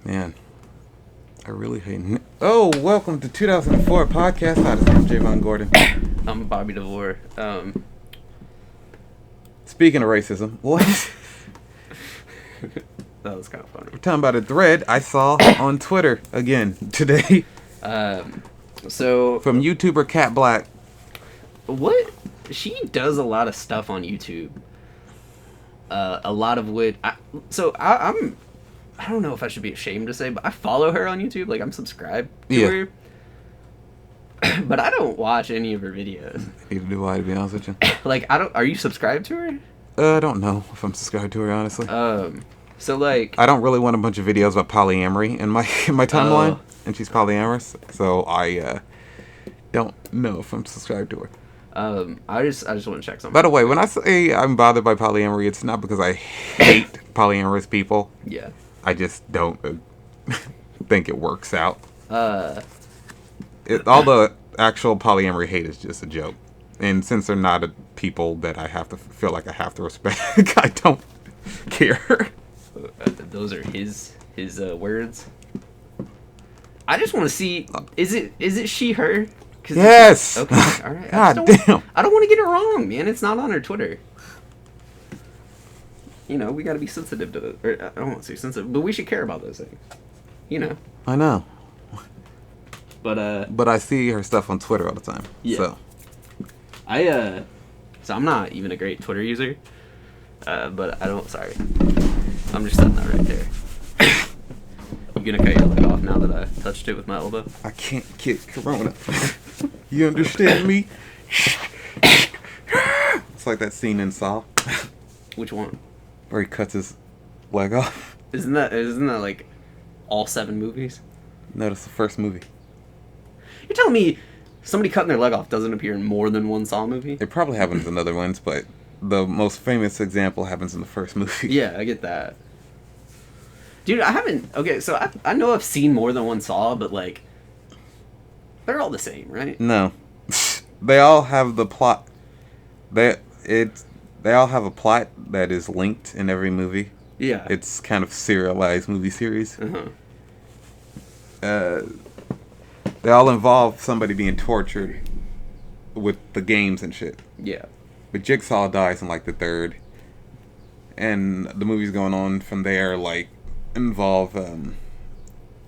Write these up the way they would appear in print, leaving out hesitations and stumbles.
Man, I really hate. Oh, welcome to 2004 podcast. Odyssey. I'm Javon Gordon. I'm Bobby DeVore. Speaking of racism, what? That was kind of funny. We're talking about a thread I saw on Twitter again today So from YouTuber Cat Black. what? She does a lot of stuff on YouTube. A lot of which. I don't know if I should be ashamed to say, but I follow her on YouTube. Like, I'm subscribed to her. But I don't watch any of her videos. Neither do I, to be honest with you. Like, are you subscribed to her? I don't know if I'm subscribed to her, honestly. So, like... I don't really want a bunch of videos about polyamory in my timeline. And she's polyamorous. So I don't know if I'm subscribed to her. I just want to check something. By the way, when I say I'm bothered by polyamory, it's not because I hate polyamorous people. Yeah. I just don't think it works out. All the actual polyamory hate is just a joke. And since they're not people that I have to feel like I have to respect, I don't care. Those are his words. I just want to see, is it she, her? Yes. Okay. All right. God damn. I don't want to get it wrong, man. It's not on her Twitter. You know, we got to be sensitive to I don't want to say sensitive, but we should care about those things. You know. I know. But I see her stuff on Twitter all the time. Yeah. So I'm not even a great Twitter user. But sorry. I'm just setting that right there. You gonna cut your leg off now that I touched it with my elbow? I can't get corona. You understand me? It's like that scene in Saw. Which one? Where he cuts his leg off. Isn't that like all 7 movies? No, that's the first movie. You're telling me somebody cutting their leg off doesn't appear in more than one Saw movie? It probably happens in other ones, but the most famous example happens in the first movie. Yeah, I get that. Dude, I haven't... Okay, so I know I've seen more than one Saw, but, like... They're all the same, right? No. They all have the plot. They all have a plot that is linked in every movie. Yeah. It's kind of serialized movie series. Uh-huh. They all involve somebody being tortured with the games and shit. Yeah. But Jigsaw dies in like the 3rd. And the movies going on from there like involve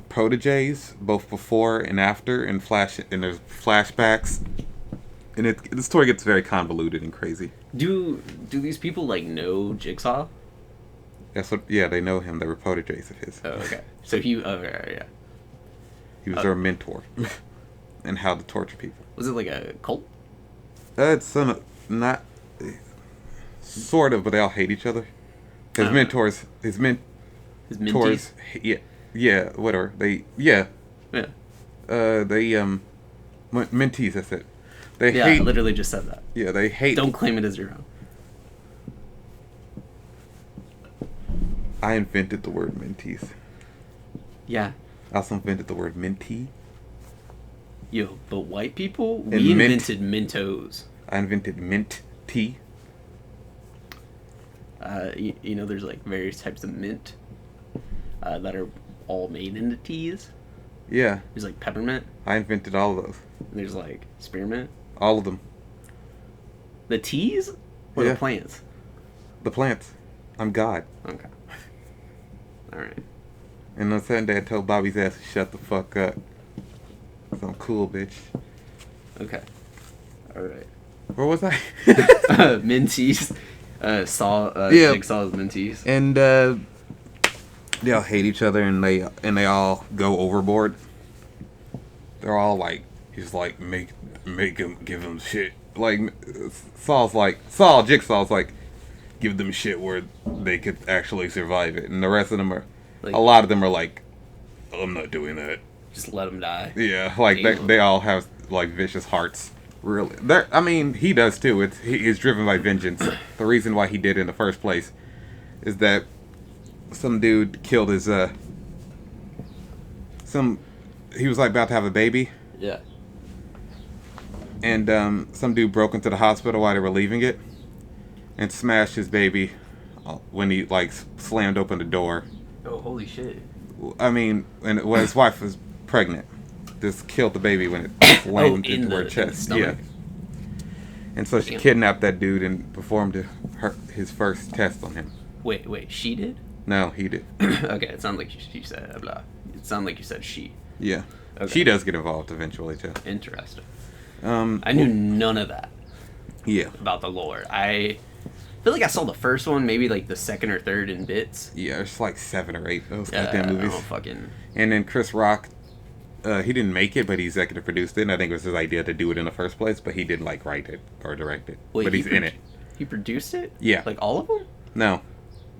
proteges both before and after and there's flashbacks. And the story gets very convoluted and crazy. Do these people, like, know Jigsaw? Yeah, they know him. They were proteges of his. Oh, okay. So yeah. He was their mentor. And how to torture people. Was it like a cult? It's not... Sort of, but they all hate each other. His mentors... His mentees? Yeah, whatever. Yeah. Yeah. Mentees, that's it. They hate... I literally just said that. Yeah, they hate... Don't claim it as your own. I invented the word mentees. Yeah. I also invented the word mentee. Yo, but white people, And we invented Mentos. I invented mint tea. You know, there's like various types of mint that are all made into teas. Yeah. There's like peppermint. I invented all of those. There's like spearmint. All of them. The teas or Yeah. the plants? The plants. I'm God. Okay. All right. And on Sunday I told Bobby's ass to shut the fuck up. So I'm cool, bitch. Okay. All right. Where was I? Mentees. Yeah. Jigsaw's mentees. And they all hate each other and they all go overboard. They're all like, he's like, make him, give him shit. Like, Jigsaw's like, give them shit where they could actually survive it. And the rest of them are, Like, a lot of them are like, I'm not doing that. Just let them die. Yeah, like they all have like vicious hearts. Really, he does too. He is driven by vengeance. The reason why he did it in the first place is that some dude killed his he was like about to have a baby. Yeah. And some dude broke into the hospital while they were leaving it and smashed his baby when he like slammed open the door. Oh, holy shit. I mean, his wife was pregnant. Just killed the baby when it landed into her chest. Yeah. And so she kidnapped that dude and performed his first test on him. Wait, she did? No, he did. Okay, it sounded like she said blah. It sounded like you said she. Yeah. Okay. She does get involved eventually, too. Interesting. I knew none of that. Yeah. About the lore. I feel like I saw the first one, maybe like the second or third in bits. Yeah, it's like 7 or 8 those goddamn movies. Oh, fucking. And then Chris Rock, he didn't make it, but he executive produced it. And I think it was his idea to do it in the first place, but he didn't like write it or direct it. Wait, but he's in it. He produced it? Yeah. Like all of them? No,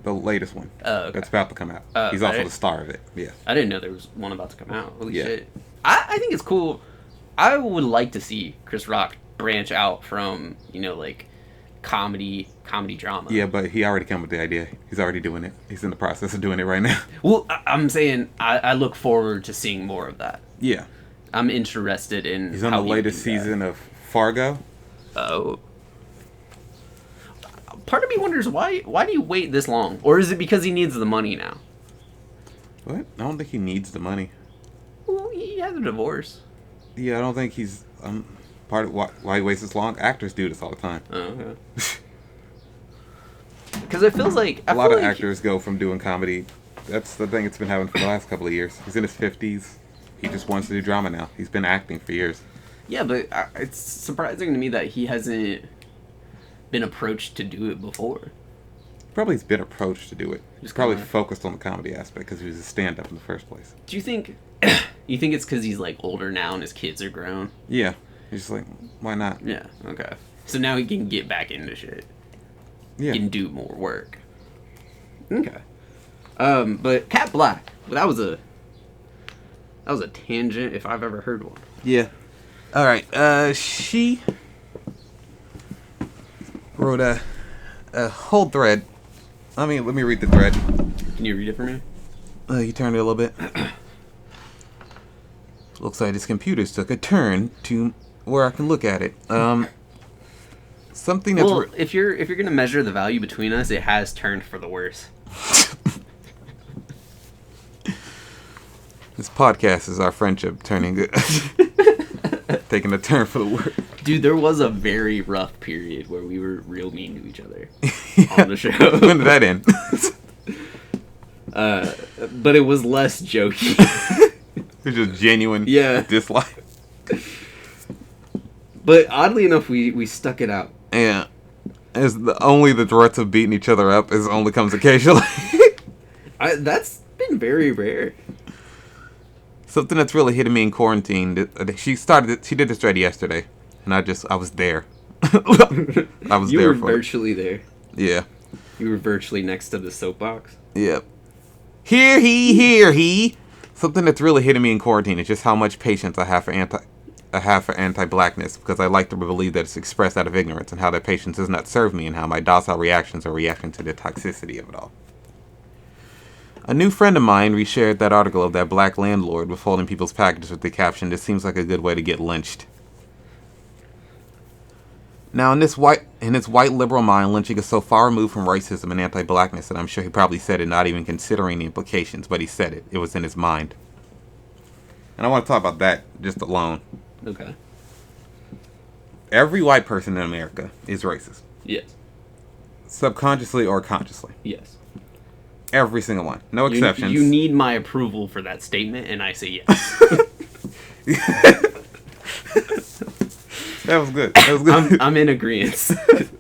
the latest one. Oh, okay. That's about to come out. He's also the star of it. Yeah. I didn't know there was one about to come out. Holy shit. I think it's cool. I would like to see Chris Rock branch out from, like comedy drama. Yeah, but he already came with the idea. He's already doing it. He's in the process of doing it right now. Well, I'm saying I look forward to seeing more of that. Yeah. I'm interested in. He's on the latest season of Fargo. Oh. Part of me wonders why do you wait this long? Or is it because he needs the money now? What? I don't think he needs the money. Well, he has a divorce. Yeah, I don't think he's part of why he waits this long. Actors do this all the time. Oh, okay. Because it feels like a lot of actors go from doing comedy. That's the thing it's been happening for the last couple of years. He's in his 50s. He just wants to do drama now. He's been acting for years. Yeah, but it's surprising to me that he hasn't been approached to do it before. Probably he's been approached to do it. He's probably focused on the comedy aspect because he was a stand-up in the first place. Do you think it's because he's like older now and his kids are grown? Yeah. He's just like, why not? Yeah, okay. So now he can get back into shit. Yeah. He can do more work. Okay. But Cat Black, that was a tangent if I've ever heard one. Yeah. All right. She wrote a whole thread. Let me read the thread. Can you read it for me? You turn it a little bit. Looks like his computers took a turn to where I can look at it. Something that's if you're gonna measure the value between us, it has turned for the worse. This podcast is our friendship turning good. Taking a turn for the worse. Dude, there was a very rough period where we were real mean to each other on the show. When did that end? But it was less jokey. It's just genuine dislike. But oddly enough, we stuck it out. Yeah. It's only the threats of beating each other up only comes occasionally. That's been very rare. Something that's really hitting me in quarantine. She did this thread yesterday, and I was there. I was you there were for virtually there. Yeah. You were virtually next to the soapbox. Yep. Hear he. Something that's really hitting me in quarantine is just how much patience I have for anti-blackness, because I like to believe that it's expressed out of ignorance, and how that patience does not serve me, and how my docile reactions are reacting to the toxicity of it all. A new friend of mine reshared that article of that black landlord withholding people's packages with the caption, "This seems like a good way to get lynched." Now, in his white liberal mind, lynching is so far removed from racism and anti-blackness that I'm sure he probably said it not even considering the implications, but he said it. It was in his mind. And I want to talk about that just alone. Okay. Every white person in America is racist. Yes. Subconsciously or consciously. Yes. Every single one. No exceptions. You need my approval for that statement, and I say yes. That was good. I'm in agreement.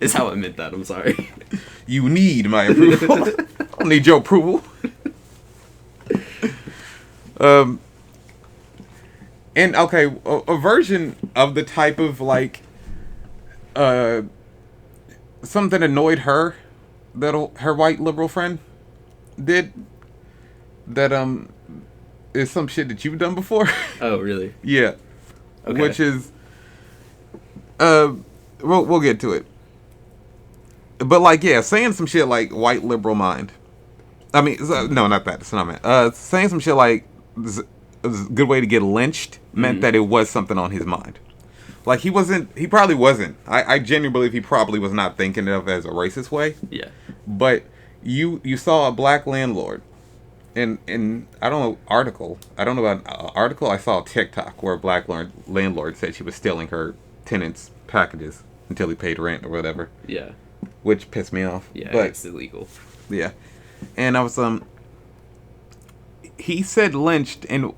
Is how I meant that. I'm sorry. You need my approval. I don't need your approval. And okay, a version of the type of something annoyed her that her white liberal friend did. That is some shit that you've done before. Oh, really? Yeah. Okay. Which is we'll get to it. But saying some shit like white liberal mind. I mean, no, not that. That's not meant. Saying some shit like this is a good way to get lynched meant that it was something on his mind. He probably wasn't. I genuinely believe he probably was not thinking of it as a racist way. Yeah. But you saw a black landlord And I don't know article. I don't know about an article. I saw a TikTok where a black landlord said she was stealing her tenants' packages until he paid rent or whatever. Yeah. Which pissed me off. Yeah, but, it's illegal. Yeah. And I was he said lynched, and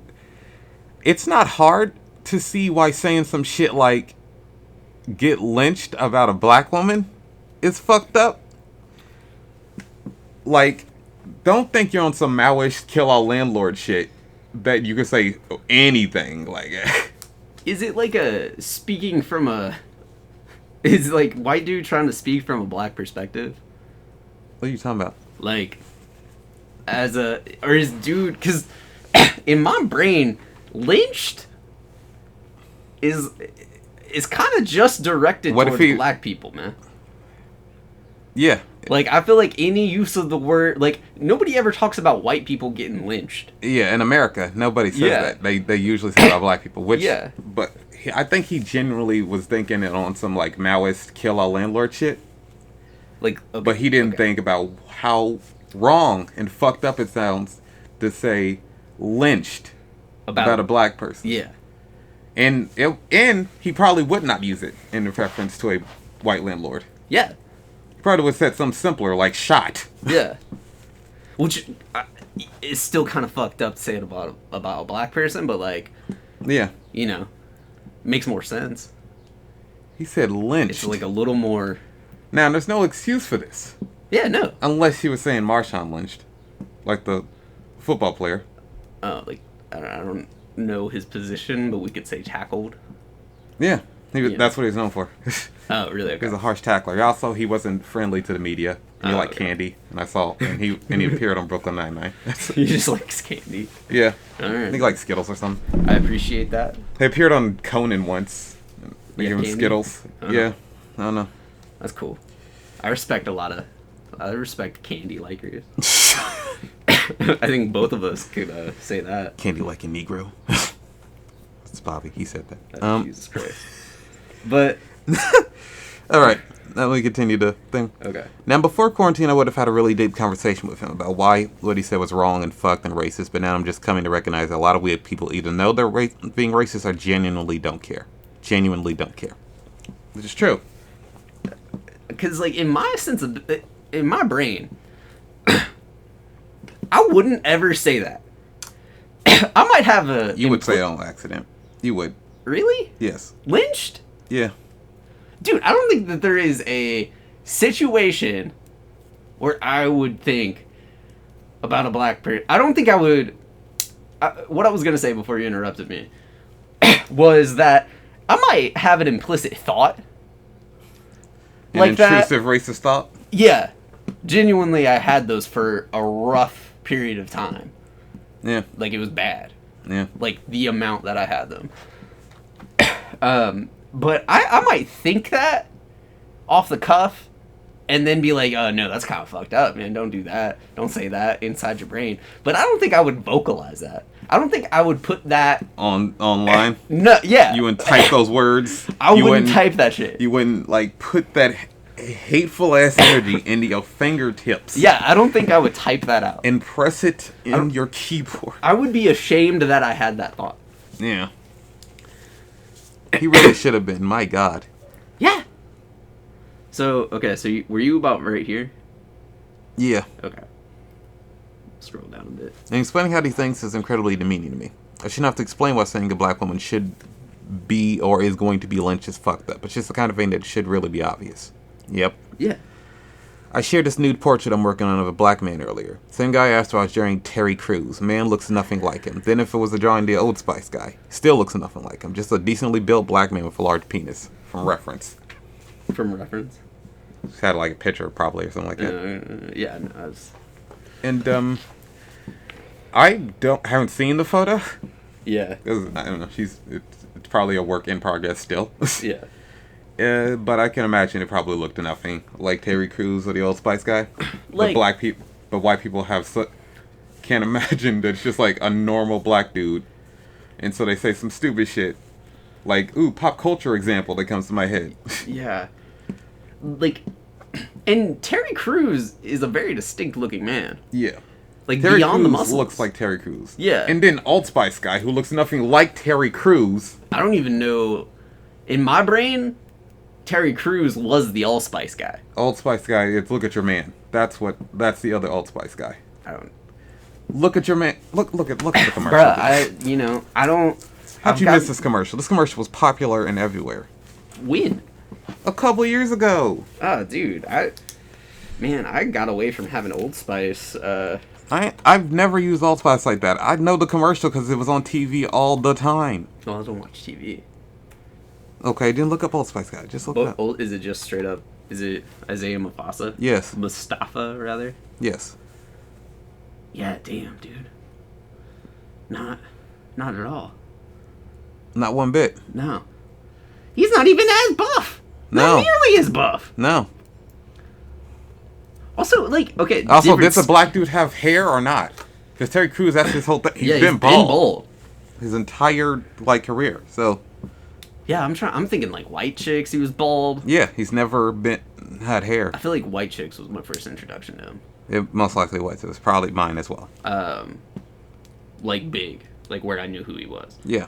it's not hard to see why saying some shit like get lynched about a black woman is fucked up. Like, don't think you're on some Maoist kill all landlord shit that you can say anything like. Is it like a speaking from a? Is like white dude trying to speak from a black perspective? What are you talking about? Like, as a or is dude? Because in my brain, lynched is kind of just directed towards black people, man. Yeah. Like, I feel like any use of the word, like, nobody ever talks about white people getting lynched. Yeah, in America, nobody says that. They usually say about black people, which, yeah. But I think he generally was thinking it on some, like, Maoist kill all landlord shit. Like, okay, but he didn't think about how wrong and fucked up it sounds to say lynched about a black person. Yeah. And he probably would not use it in reference to a white landlord. Yeah. Probably would have said something simpler like shot. Yeah. Which is still kind of fucked up to say it about a black person, but like, yeah, you know, makes more sense. He said lynched. It's like a little more. Now, there's no excuse for this. Yeah, no. Unless he was saying Marshawn lynched, like the football player. Oh, like I don't know his position, but we could say tackled. Yeah. That's what he was known for. Oh, really? Okay. He was a harsh tackler. Also, he wasn't friendly to the media. He liked candy, and I saw, and he appeared on Brooklyn Nine-Nine. He just likes candy. Yeah. All right. I think he likes Skittles or something. I appreciate that. He appeared on Conan once. They gave him Skittles. Uh-huh. Yeah. I don't know. That's cool. I respect candy likers. I think both of us could say that. Candy like a Negro. It's Bobby. He said that. Jesus Christ. But all right, now we continue the thing. Okay. Now, before quarantine, I would have had a really deep conversation with him about why what he said was wrong and fucked and racist. But now I'm just coming to recognize that a lot of weird people either know they're being racist or genuinely don't care. Genuinely don't care, which is true. Because, like, in my brain, I wouldn't ever say that. I might have a. You would say it on accident. You would. Really? Yes. Lynched? Yeah. Dude, I don't think that there is a situation where I would think about a black person. I don't think I would. What I was going to say before you interrupted me was that I might have an implicit thought. An like intrusive racist thought? Yeah. Genuinely, I had those for a rough period of time. Yeah. Like, it was bad. Yeah. Like, the amount that I had them. But I might think that off the cuff and then be like, oh, no, that's kind of fucked up, man. Don't do that. Don't say that inside your brain. But I don't think I would vocalize that. I don't think I would put that... Online? No, yeah. You wouldn't type those words? I wouldn't type that shit. You wouldn't, like, put that hateful-ass energy into your fingertips. Yeah, I don't think I would type that out. And press it in your keyboard. I would be ashamed that I had that thought. Yeah. He really should have been. My God. Yeah. So, okay, so were you about right here? Yeah. Okay. Scroll down a bit. And explaining how he thinks is incredibly demeaning to me. I shouldn't have to explain why saying a black woman should be or is going to be lynched is fucked up. It's just the kind of thing that should really be obvious. Yep. Yeah. I shared this nude portrait I'm working on of a black man earlier. Same guy asked if I was drawing Terry Crews. Man looks nothing like him. Then if it was a drawing the Old Spice guy, still looks nothing like him. Just a decently built black man with a large penis. From reference. From reference? Just had like a picture probably or something like that. Yeah, no, I was... And I haven't seen the photo. Yeah. I don't know. It's probably a work in progress still. Yeah. But I can imagine it probably looked nothing like Terry Crews or the Old Spice guy. Like, but white people can't imagine that it's just like a normal black dude, and so they say some stupid shit, like pop culture example that comes to my head. Yeah, like, and Terry Crews is a very distinct looking man. Yeah, Like, Terry beyond Crews the muscles. looks like Terry Crews. Yeah. And then Old Spice guy, who looks nothing like Terry Crews. I don't even know. In my brain, Terry Crews was the Allspice guy. Old Spice guy, it's look at your man. That's the other Old Spice guy. I don't. Look at your man. Look at the commercial. Bruh, I don't. How'd you miss this commercial? This commercial was popular and everywhere. When? A couple years ago. Oh, dude, I got away from having Old Spice. I've never used Old Spice like that. I know the commercial because it was on TV all the time. Well, I don't watch TV. Okay, then look up Old Spice guy. Just look it up. Is it just straight up? Is it Isaiah Mufasa? Yes. Mustafa, rather? Yes. Yeah, damn, dude. Not at all. Not one bit. No. He's not even as buff. No. Not nearly as buff. No. Also, like, okay. Also, does the black dude have hair or not? Because Terry Crews, that's his whole thing. He's been bald. His entire, career. So. Yeah, I'm thinking, like, White Chicks, he was bald. Yeah, he's never had hair. I feel like White Chicks was my first introduction to him. It most likely was. It was probably mine as well. Like, big. Like, where I knew who he was. Yeah.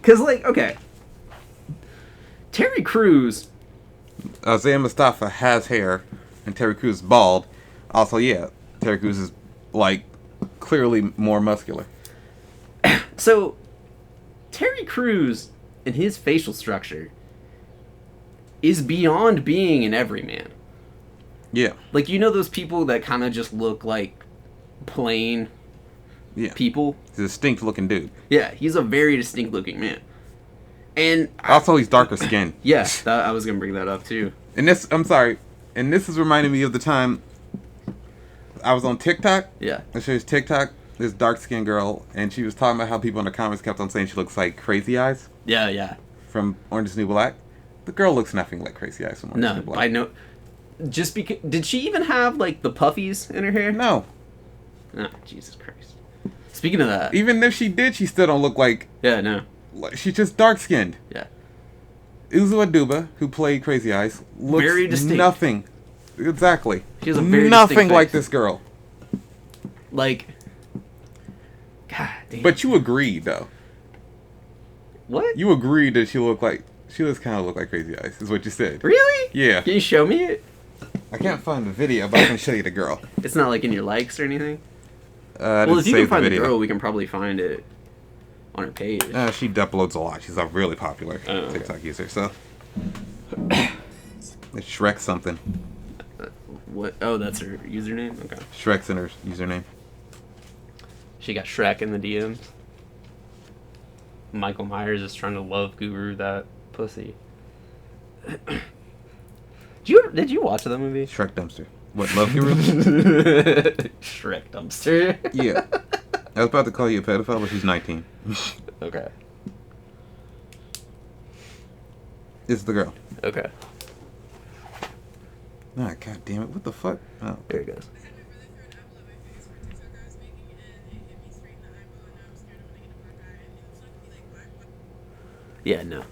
Because, like, okay. Terry Crews... Isaiah Mustafa has hair, and Terry Crews is bald. Also, yeah, Terry Crews is, clearly more muscular. So, Terry Crews and his facial structure is beyond being an everyman. Yeah. Like, those people that kind of just look like plain people? He's a distinct looking dude. Yeah, he's a very distinct looking man. And also, he's darker skinned. Yeah, I was going to bring that up too. And this is reminding me of the time I was on TikTok. Yeah. I showed TikTok, this dark skinned girl, and she was talking about how people in the comments kept on saying she looks like Crazy Eyes. Yeah. From Orange is the New Black. The girl looks nothing like Crazy Eyes from Orange is the New Black. I know. Just because... Did she even have, the puffies in her hair? No. Oh, Jesus Christ. Speaking of that... Even if she did, she still don't look like... Yeah, no. She's just dark-skinned. Yeah. Uzo Aduba, who played Crazy Eyes, looks very distinct. Nothing. Exactly. She has a very nothing like face. this girl. God damn. But you agreed, though. What? You agreed that she does kind of look like Crazy Eyes, is what you said. Really? Yeah. Can you show me it? I can't find the video, but I can show you the girl. It's not in your likes or anything? Well, if you can find the girl, we can probably find it on her page. She uploads a lot. She's a really popular TikTok user, so... It's Shrek something. What? Oh, that's her username? Okay. Shrek's in her username. She got Shrek in the DMs. Michael Myers is trying to love guru that pussy. Did you watch that movie? Shrek Dumpster. What, Love Guru? Shrek Dumpster. Yeah. I was about to call you a pedophile, but she's 19. Okay. It's the girl. Okay. Ah, god damn it. What the fuck? Oh. There it goes. Yeah, no.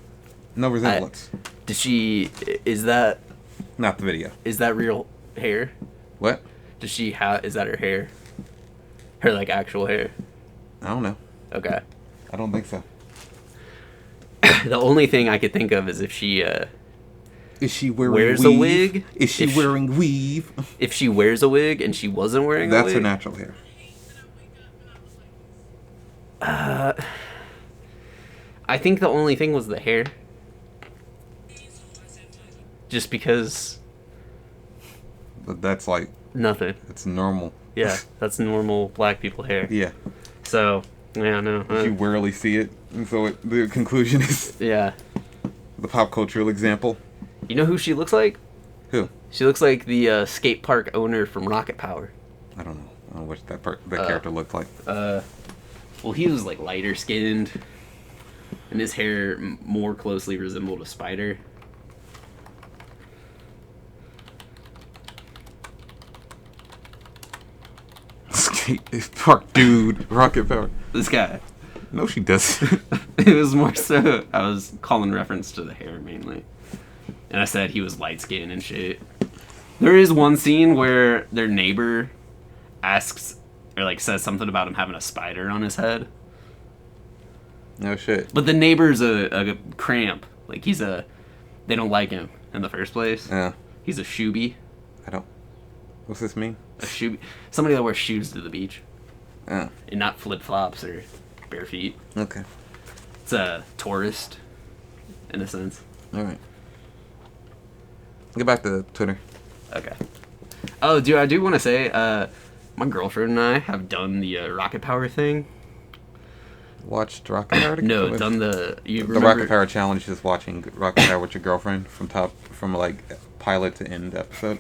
No resemblance. Is that... Not the video. Is that real hair? What? Is that her hair? Her, actual hair? I don't know. Okay. I don't think so. The only thing I could think of is if she, Is she wearing wears weave? a wig? Is she wearing weave? If she wears a wig and she wasn't wearing a wig? That's her natural hair. I think the only thing was the hair. Just because... But that's nothing. It's normal. Yeah, that's normal black people hair. Yeah. So, yeah, no. You rarely see it, and so the conclusion is... Yeah. The pop cultural example. You know who she looks like? Who? She looks like the skate park owner from Rocket Power. I don't know. I don't know what that character looked like. Well, he was lighter skinned, and his hair more closely resembled a spider. Skate park dude, Rocket Power. This guy. No, she doesn't. It was more so I was calling reference to the hair mainly, and I said he was light skinned and shit. There is one scene where their neighbor asks or like says something about him having a spider on his head. No shit. But the neighbor's a cramp. Like they don't like him in the first place. Yeah. He's a shoebie. What's this mean? A shoe. Somebody that wears shoes to the beach. Oh. And not flip flops or bare feet. Okay. It's a tourist, in a sense. All right. Get back to Twitter. Okay. Oh, dude, I do want to say, my girlfriend and I have done the rocket power thing. Watched Rocket Power? No, done the... The Rocket Power challenge is watching Rocket Power with your girlfriend from like pilot to end episode.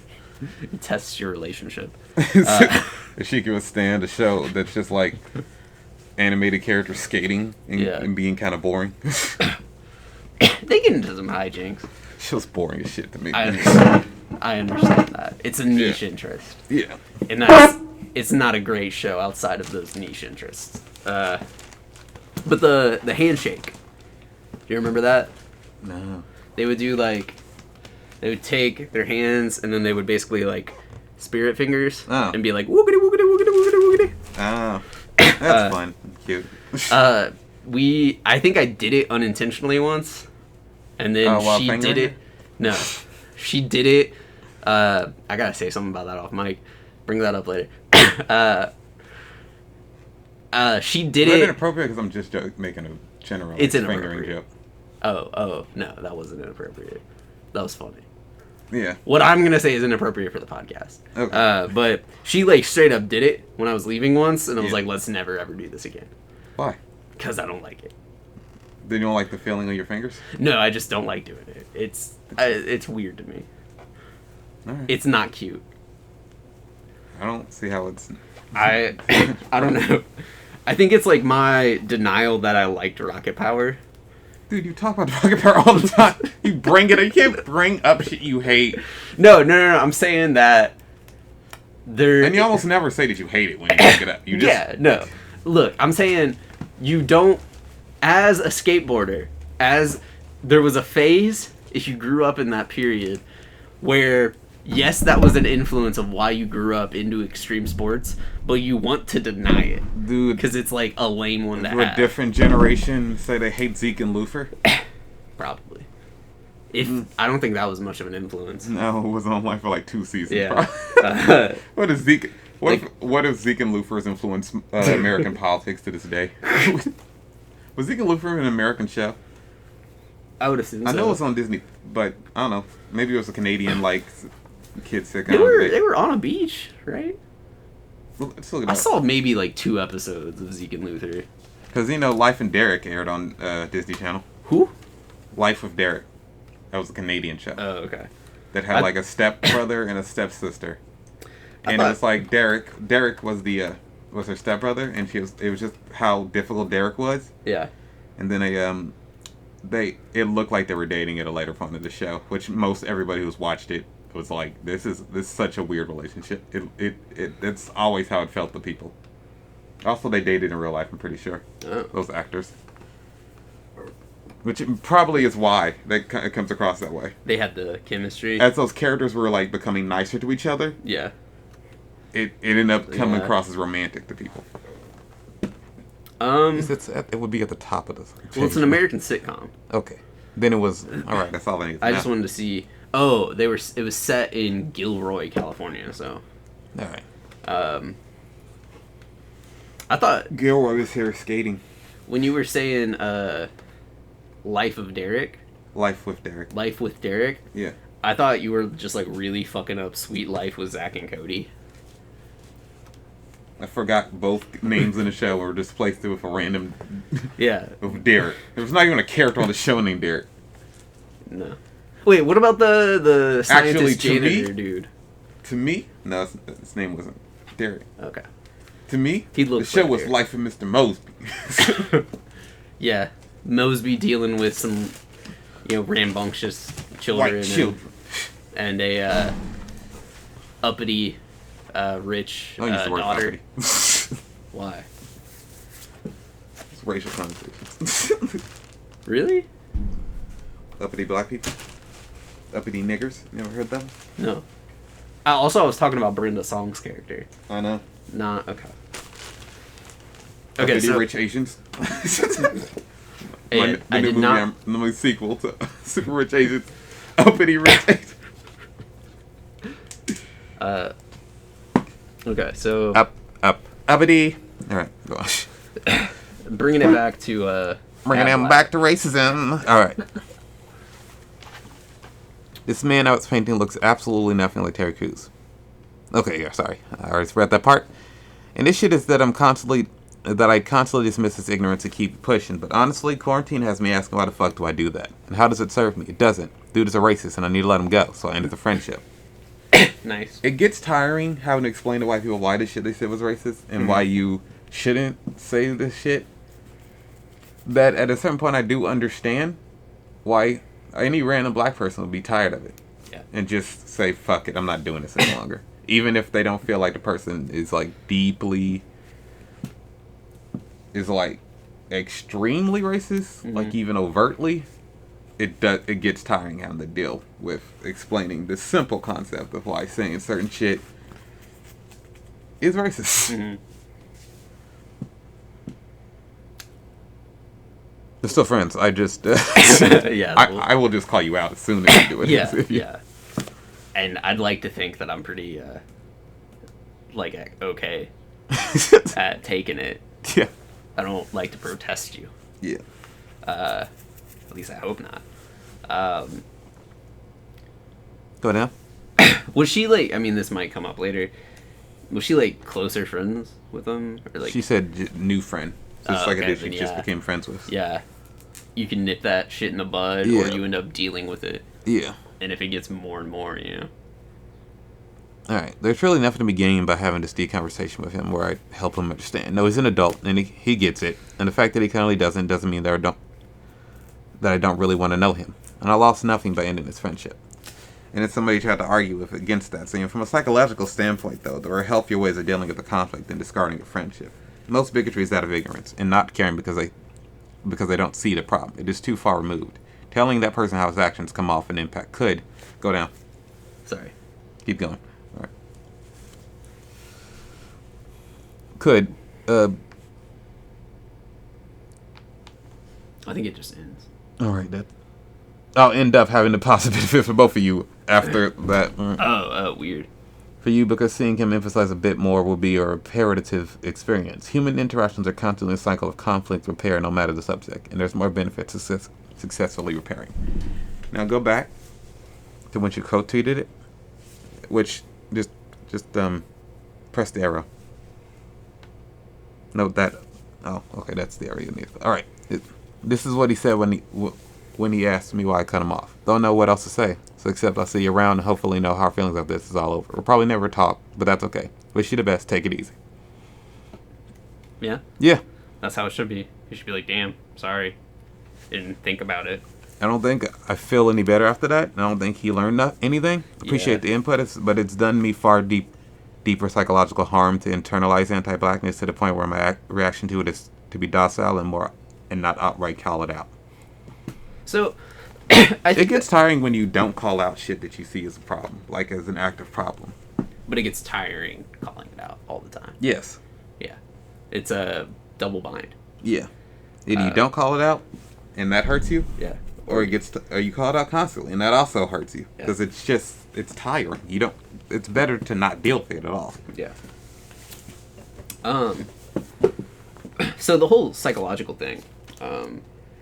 It tests your relationship. If she can withstand a show that's just like animated characters skating and being kind of boring. They get into some hijinks. Show's boring as shit to me. I understand that. It's a niche interest. Yeah. And it's not a great show outside of those niche interests. But the handshake. Do you remember that? No. They would do like... They would take their hands and then they would basically like spirit fingers and be like woogity woogity woogity woogity woogity. Oh, that's fun, cute. I think I did it unintentionally once, and then she did it. No, she did it. I gotta say something about that off mic. Bring that up later. She did it. Is it inappropriate because I'm just making a general fingering joke? Oh no, that wasn't inappropriate. That was funny. Yeah. What I'm gonna say is inappropriate for the podcast. Okay. But she like straight up did it when I was leaving once, and I was like, "Let's never ever do this again." Why? Because I don't like it. Then you don't like the feeling of your fingers? No, I just don't like doing it. It's weird to me. All right. It's not cute. I don't see how it's. I don't know. I think it's like my denial that I liked Rocket Power. Dude, you talk about Rocket Power all the time. You bring it. You can't bring up shit you hate. No. I'm saying that there. And you almost never say that you hate it when you bring it up. You just. Yeah. No. Look, I'm saying you don't. As a skateboarder, as there was a phase, if you grew up in that period, where yes, that was an influence of why you grew up into extreme sports, but you want to deny it, dude, because it's like a lame one to have. A different generation say they hate Zeke and Luther. Probably. I don't think that was much of an influence. No, it was online for like 2 seasons. Yeah. What is Zeke? What if Zeke and Luther's influenced American politics to this day? Was Zeke and Luther an American show? I would assume so. I know it was on Disney, but I don't know. Maybe it was a Canadian like kid sitcom. They were on a beach, right? Well, let's look it I up. saw maybe like 2 episodes of Zeke and Luther. Because Life and Derek aired on Disney Channel. Who? Life of Derek. That was a Canadian show. Oh, okay. That had like a stepbrother and a stepsister. And it was like Derek was was her stepbrother, and it was just how difficult Derek was. Yeah. And then it looked like they were dating at a later point of the show, which most everybody who's watched it was like, this is such a weird relationship. It's always how it felt to people. Also, they dated in real life, I'm pretty sure. Oh. Those actors. Which probably is why it comes across that way. They had the chemistry. As those characters were like becoming nicer to each other. Yeah. It ended up coming across as romantic to people. It would be at the top of this. Well, it's an American sitcom. Okay. Then it was all right. That's all I need. I just wanted to see. Oh, it was set in Gilroy, California. So. All right. I thought Gilroy was here skating. When you were saying Life of Derek. Life with Derek. Life with Derek. Yeah. I thought you were just like really fucking up Sweet Life with Zach and Cody. I forgot both names in the show were just placed with a random. Yeah. With Derek. There was not even a character on the show named Derek. No. Wait, what about the scientist janitor dude? To me, no, his name wasn't Derek. Okay. To me, the show was Life of Mr. Mosby. Yeah, Mosby dealing with some, rambunctious children. White children. And a uppity, rich daughter. Why? It's racial connotations. Really? Uppity black people? Uppity niggers? You ever heard them? No. Also, I was talking about Brenda Song's character. I know. Nah, okay. Okay, so... Rich Asians. The new sequel to Super Rich Asians. Uppity Rich Asians. Okay, so... Uppity. Alright, gosh. Bringing it back to, Bringing him back to racism. Alright. This man I was painting looks absolutely nothing like Terry Crews. Okay, yeah, sorry. I already read that part. And this shit is that I constantly dismiss his ignorance and keep pushing. But honestly, quarantine has me asking why the fuck do I do that? And how does it serve me? It doesn't. Dude is a racist and I need to let him go. So I ended the friendship. Nice. It gets tiring having to explain to white people why this shit they said was racist and why you shouldn't say this shit. That at a certain point I do understand why any random black person would be tired of it. Yeah. And just say, fuck it, I'm not doing this any longer. Even if they don't feel like the person is like deeply, is like extremely racist, like even overtly, it gets tiring having to deal with explaining the simple concept of why saying certain shit is racist. We're still friends. I just yeah. I will just call you out as soon as you do it. Yeah. And I'd like to think that I'm pretty okay at taking it. Yeah. I don't like to protest you. Yeah. At least I hope not. Go down. Was she like? I mean, this might come up later. Was she like closer friends with him, or like? She said new friend. So it's like a dude she just became friends with. Yeah. You can nip that shit in the bud, or you end up dealing with it. Yeah. And if it gets more and more, Alright, there's really nothing to be gained by having this deep conversation with him where I help him understand. No, he's an adult, and he gets it. And the fact that he currently doesn't mean that I don't really want to know him. And I lost nothing by ending this friendship. And then somebody tried to argue against that, saying from a psychological standpoint, though, there are healthier ways of dealing with the conflict than discarding a friendship. Most bigotry is out of ignorance, and not caring because they don't see the problem. It is too far removed. Telling that person how his actions come off and impact could go down. Sorry. Keep going. All right. Could. I think it just ends. All right. I'll end up having the positive benefit for both of you after that. Oh, weird. For you, because seeing him emphasize a bit more will be a reparative experience. Human interactions are constantly a cycle of conflict, repair, no matter the subject, and there's more benefit to successfully repairing. Now go back to when you quote tweeted it, which just press the arrow. Note that. Oh, okay, that's the arrow you need. All right, this is what he said when he asked me why I cut him off. Don't know what else to say. So except I'll see you around and hopefully know how our feelings of this is all over. We'll probably never talk, but that's okay. Wish you the best. Take it easy. Yeah? Yeah. That's how it should be. You should be like, damn, sorry. Didn't think about it. I don't think I feel any better after that. I don't think he learned anything. Appreciate the input, but it's done me far deeper psychological harm to internalize anti-blackness to the point where my reaction to it is to be docile and not outright call it out. So, it gets tiring when you don't call out shit that you see as a problem, like as an active problem. But it gets tiring calling it out all the time. Yes. Yeah. It's a double bind. Yeah. And you don't call it out, and that hurts you. Yeah. Or you call it out constantly, and that also hurts you because it's tiring. It's better to not deal with it at all. Yeah. So the whole psychological thing,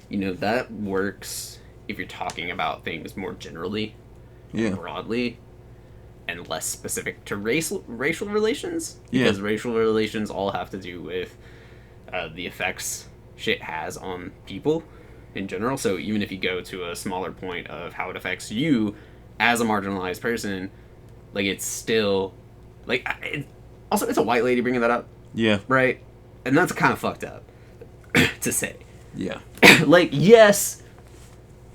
that works if you're talking about things more generally, broadly, and less specific to racial relations. Because racial relations all have to do with the effects shit has on people in general. So even if you go to a smaller point of how it affects you as a marginalized person, like it's still like also it's a white lady bringing that up. Yeah. Right? And that's kind of fucked up to say. Yeah. Like, yes,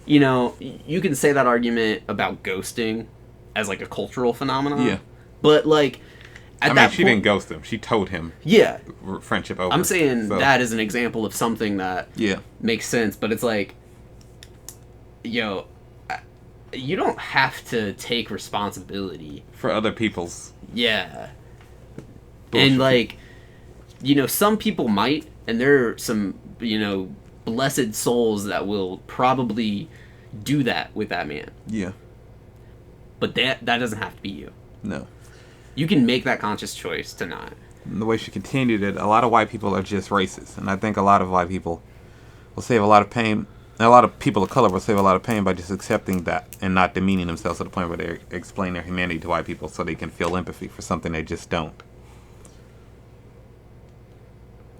you can say that argument about ghosting as like a cultural phenomenon. Yeah. But like she didn't ghost him. She told him. Yeah. Friendship over. I'm saying that is an example of something that makes sense, but it's like, you don't have to take responsibility for other people's. Yeah. Bullshit. And like, some people might, and there are some, blessed souls that will probably do that with that man. Yeah. But that doesn't have to be you. No. You can make that conscious choice to not. And the way she continued it, a lot of white people are just racist. And I think a lot of white people will save a lot of pain. And a lot of people of color will save a lot of pain by just accepting that and not demeaning themselves to the point where they explain their humanity to white people so they can feel empathy for something they just don't.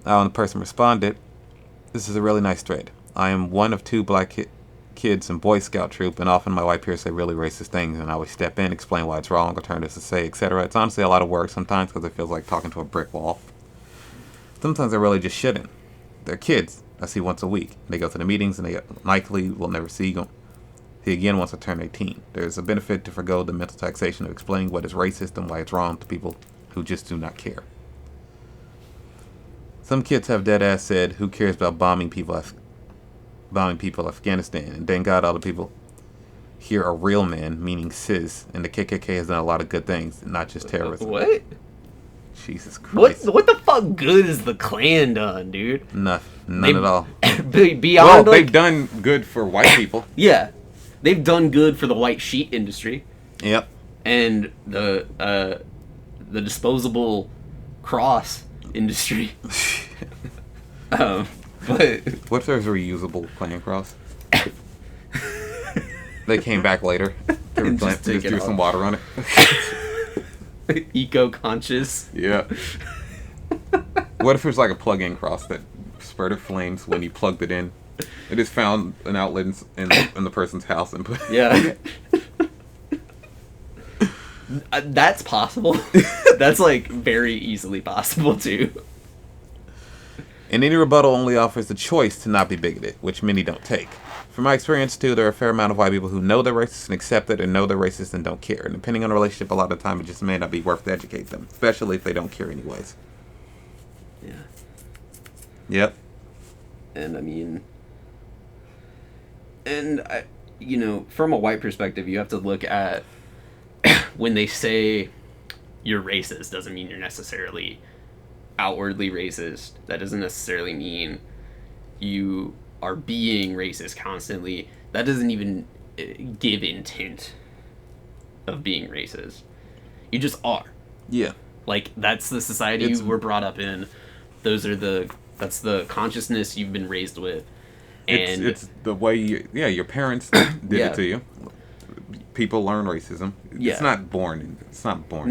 When the person responded, "This is a really nice thread. I am one of 2 black kids in Boy Scout troop, and often my white peers say really racist things, and I always step in, explain why it's wrong, alternatives to say, etc. It's honestly a lot of work sometimes because it feels like talking to a brick wall. Sometimes I really just shouldn't. They're kids I see once a week. They go to the meetings, and they likely will never see again once I turn 18. There's a benefit to forgo the mental taxation of explaining what is racist and why it's wrong to people who just do not care. Some kids have dead ass said, who cares about bombing people Afghanistan, and thank God all the people here are real men, meaning cis, and the KKK has done a lot of good things, not just terrorism." What? Jesus Christ. What the fuck good has the Klan done, dude? None at all. Beyond, they've done good for white people. Yeah. They've done good for the white sheet industry. Yep. And the disposable cross industry. But what if there's a reusable Klan cross? They came back later. They were just threw some water on it. Eco-conscious. Yeah. What if there's like a plug-in cross that spurted flames when you plugged it in? It just found an outlet in the person's house and put. Yeah. That's possible. That's like very easily possible too. And any rebuttal only offers the choice to not be bigoted, which many don't take. From my experience, too, there are a fair amount of white people who know they're racist and accept it, and know they're racist and don't care. And depending on the relationship, a lot of the time it just may not be worth to educate them, especially if they don't care anyways. Yeah. Yep. And I mean, from a white perspective, you have to look at when they say you're racist doesn't mean you're necessarily outwardly racist. That doesn't necessarily mean you are being racist constantly. That doesn't even give intent of being racist. You just are. Yeah. Like, that's the society you were brought up in. That's the consciousness you've been raised with. And it's the way your parents did it to you. People learn racism. Yeah. It's not born.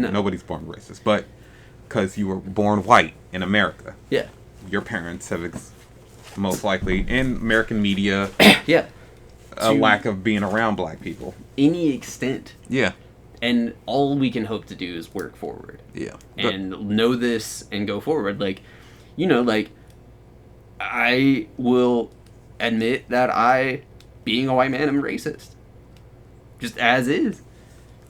No. Nobody's born racist. But because you were born white in America. Yeah. Your parents have most likely, in American media, yeah, a lack of being around black people. Any extent. Yeah. And all we can hope to do is work forward. Yeah. And know this and go forward. Like, I will admit that being a white man, I'm racist. Just as is.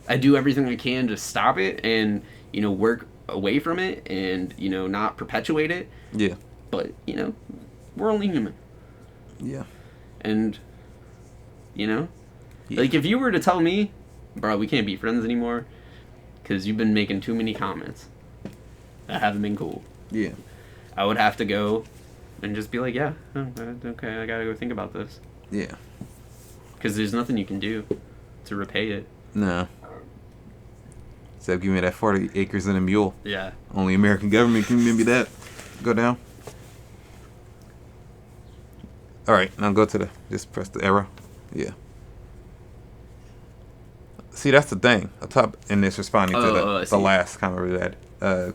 I do everything I can to stop it and, work away from it and, not perpetuate it. Yeah. But, we're only human. Yeah. And, like, if you were to tell me, bro, we can't be friends anymore because you've been making too many comments that haven't been cool. Yeah. I would have to go and just be like, yeah, okay, I gotta go think about this. Yeah. Because there's nothing you can do to repay it. No. Except give me that 40 acres and a mule. Yeah. Only American government can give me that. Go down. Alright, now go to just press the arrow. Yeah. See, that's the thing. Up top in this responding to the last comment we had,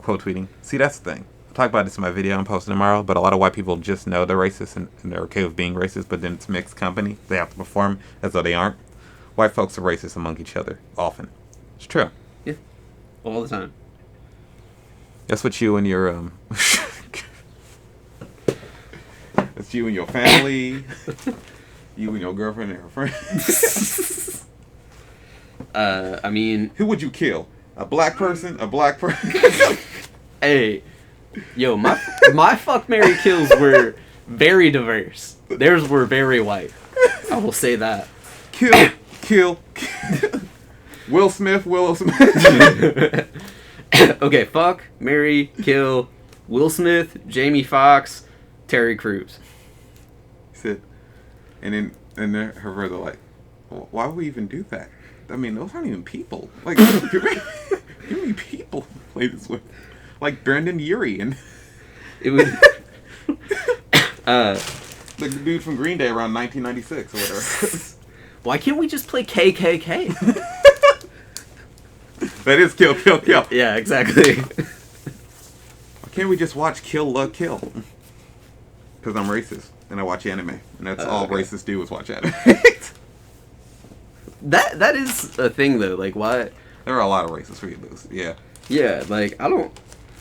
quote tweeting. See, that's the thing. I'll talk about this in my video I'm posting tomorrow, but a lot of white people just know they're racist and they're okay with being racist, but then it's mixed company. They have to perform as though they aren't. White folks are racist among each other, often. It's true. Yeah. All the time. That's what you and your, that's you and your family, you and your girlfriend and her friends. I mean... Who would you kill? A black person? A black person? Hey, yo, my fuck, marry, kills were very diverse. Theirs were very white. I will say that. Kill, Will Smith. Okay, fuck, marry, kill, Will Smith, Jamie Foxx, Terry Crews. Sit. And then her brother like, well, why would we even do that? I mean, those aren't even people. Like, give me people to play this with. Like Brendan Urie and It was the dude from Green Day around 1996 or whatever. Why can't we just play KKK? That is Kill. Yeah, exactly. Why can't we just watch Kill La Kill? Because I'm racist and I watch anime, and that's all okay. racists do is watch anime. That is a thing though. Like, why? There are a lot of racists weeaboos. Yeah. Yeah, like I don't.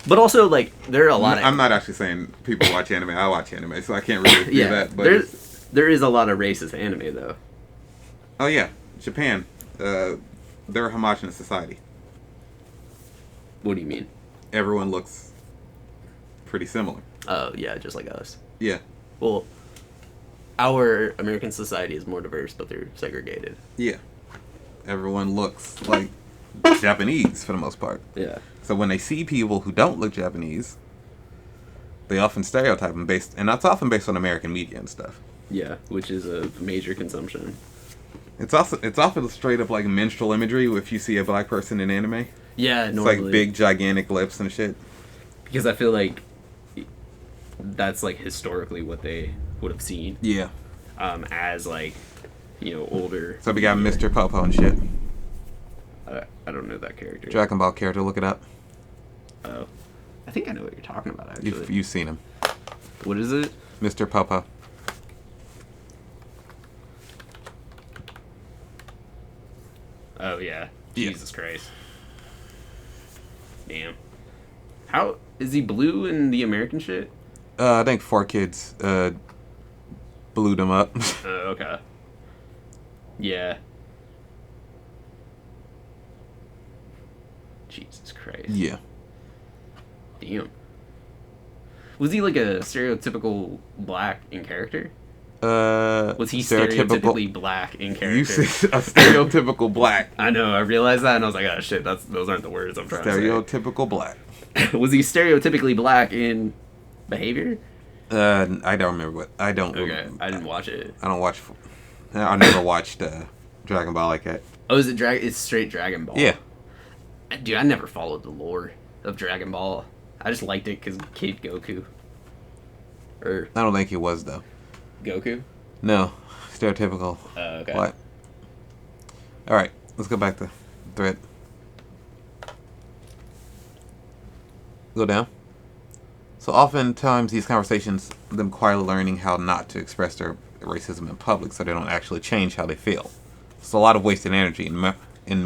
But also, like, there are a lot of. I'm not actually saying people watch anime. I watch anime, so I can't really do that. But there is a lot of racist anime though. Oh yeah, Japan. They're a homogenous society. What do you mean? Everyone looks pretty similar. Oh yeah, just like us. Yeah. Well, our American society is more diverse, but they're segregated. Yeah. Everyone looks like Japanese for the most part. Yeah. So when they see people who don't look Japanese, they often stereotype them and that's often based on American media and stuff. Yeah, which is a major consumption. It's often straight up like minstrel imagery if you see a black person in anime. Yeah, It's normally. like big gigantic lips and shit. Because I feel like that's like historically what they would have seen. Yeah. As like, older. So we got Mr. Popo and shit. I don't know that character. Dragon Ball character, look it up. Oh, I think I know what you're talking about. Actually, You've seen him. What is it? Mr. Popo. Oh yeah. Yeah. Jesus Christ. Damn. How is he blue in the American shit? I think 4Kids blew them up. Oh, okay. Yeah. Jesus Christ. Yeah. Damn. Was he like a stereotypical black in character? Was he stereotypically black in character? You said a stereotypical black. I know, I realized that and I was like, oh shit, those aren't the words I'm trying to say. Stereotypical black. Was he stereotypically black in behavior? I don't remember what. I don't. Okay, remember. I didn't watch it. I don't watch. I never watched Dragon Ball like that. Oh, is it It's straight Dragon Ball? Yeah. Dude, I never followed the lore of Dragon Ball. I just liked it because Kid Goku. Or I don't think he was though. Goku? No, stereotypical. Oh, okay. What? All right, let's go back to thread. Go down. So oftentimes these conversations them quietly learning how not to express their racism in public, so they don't actually change how they feel. It's a lot of wasted energy in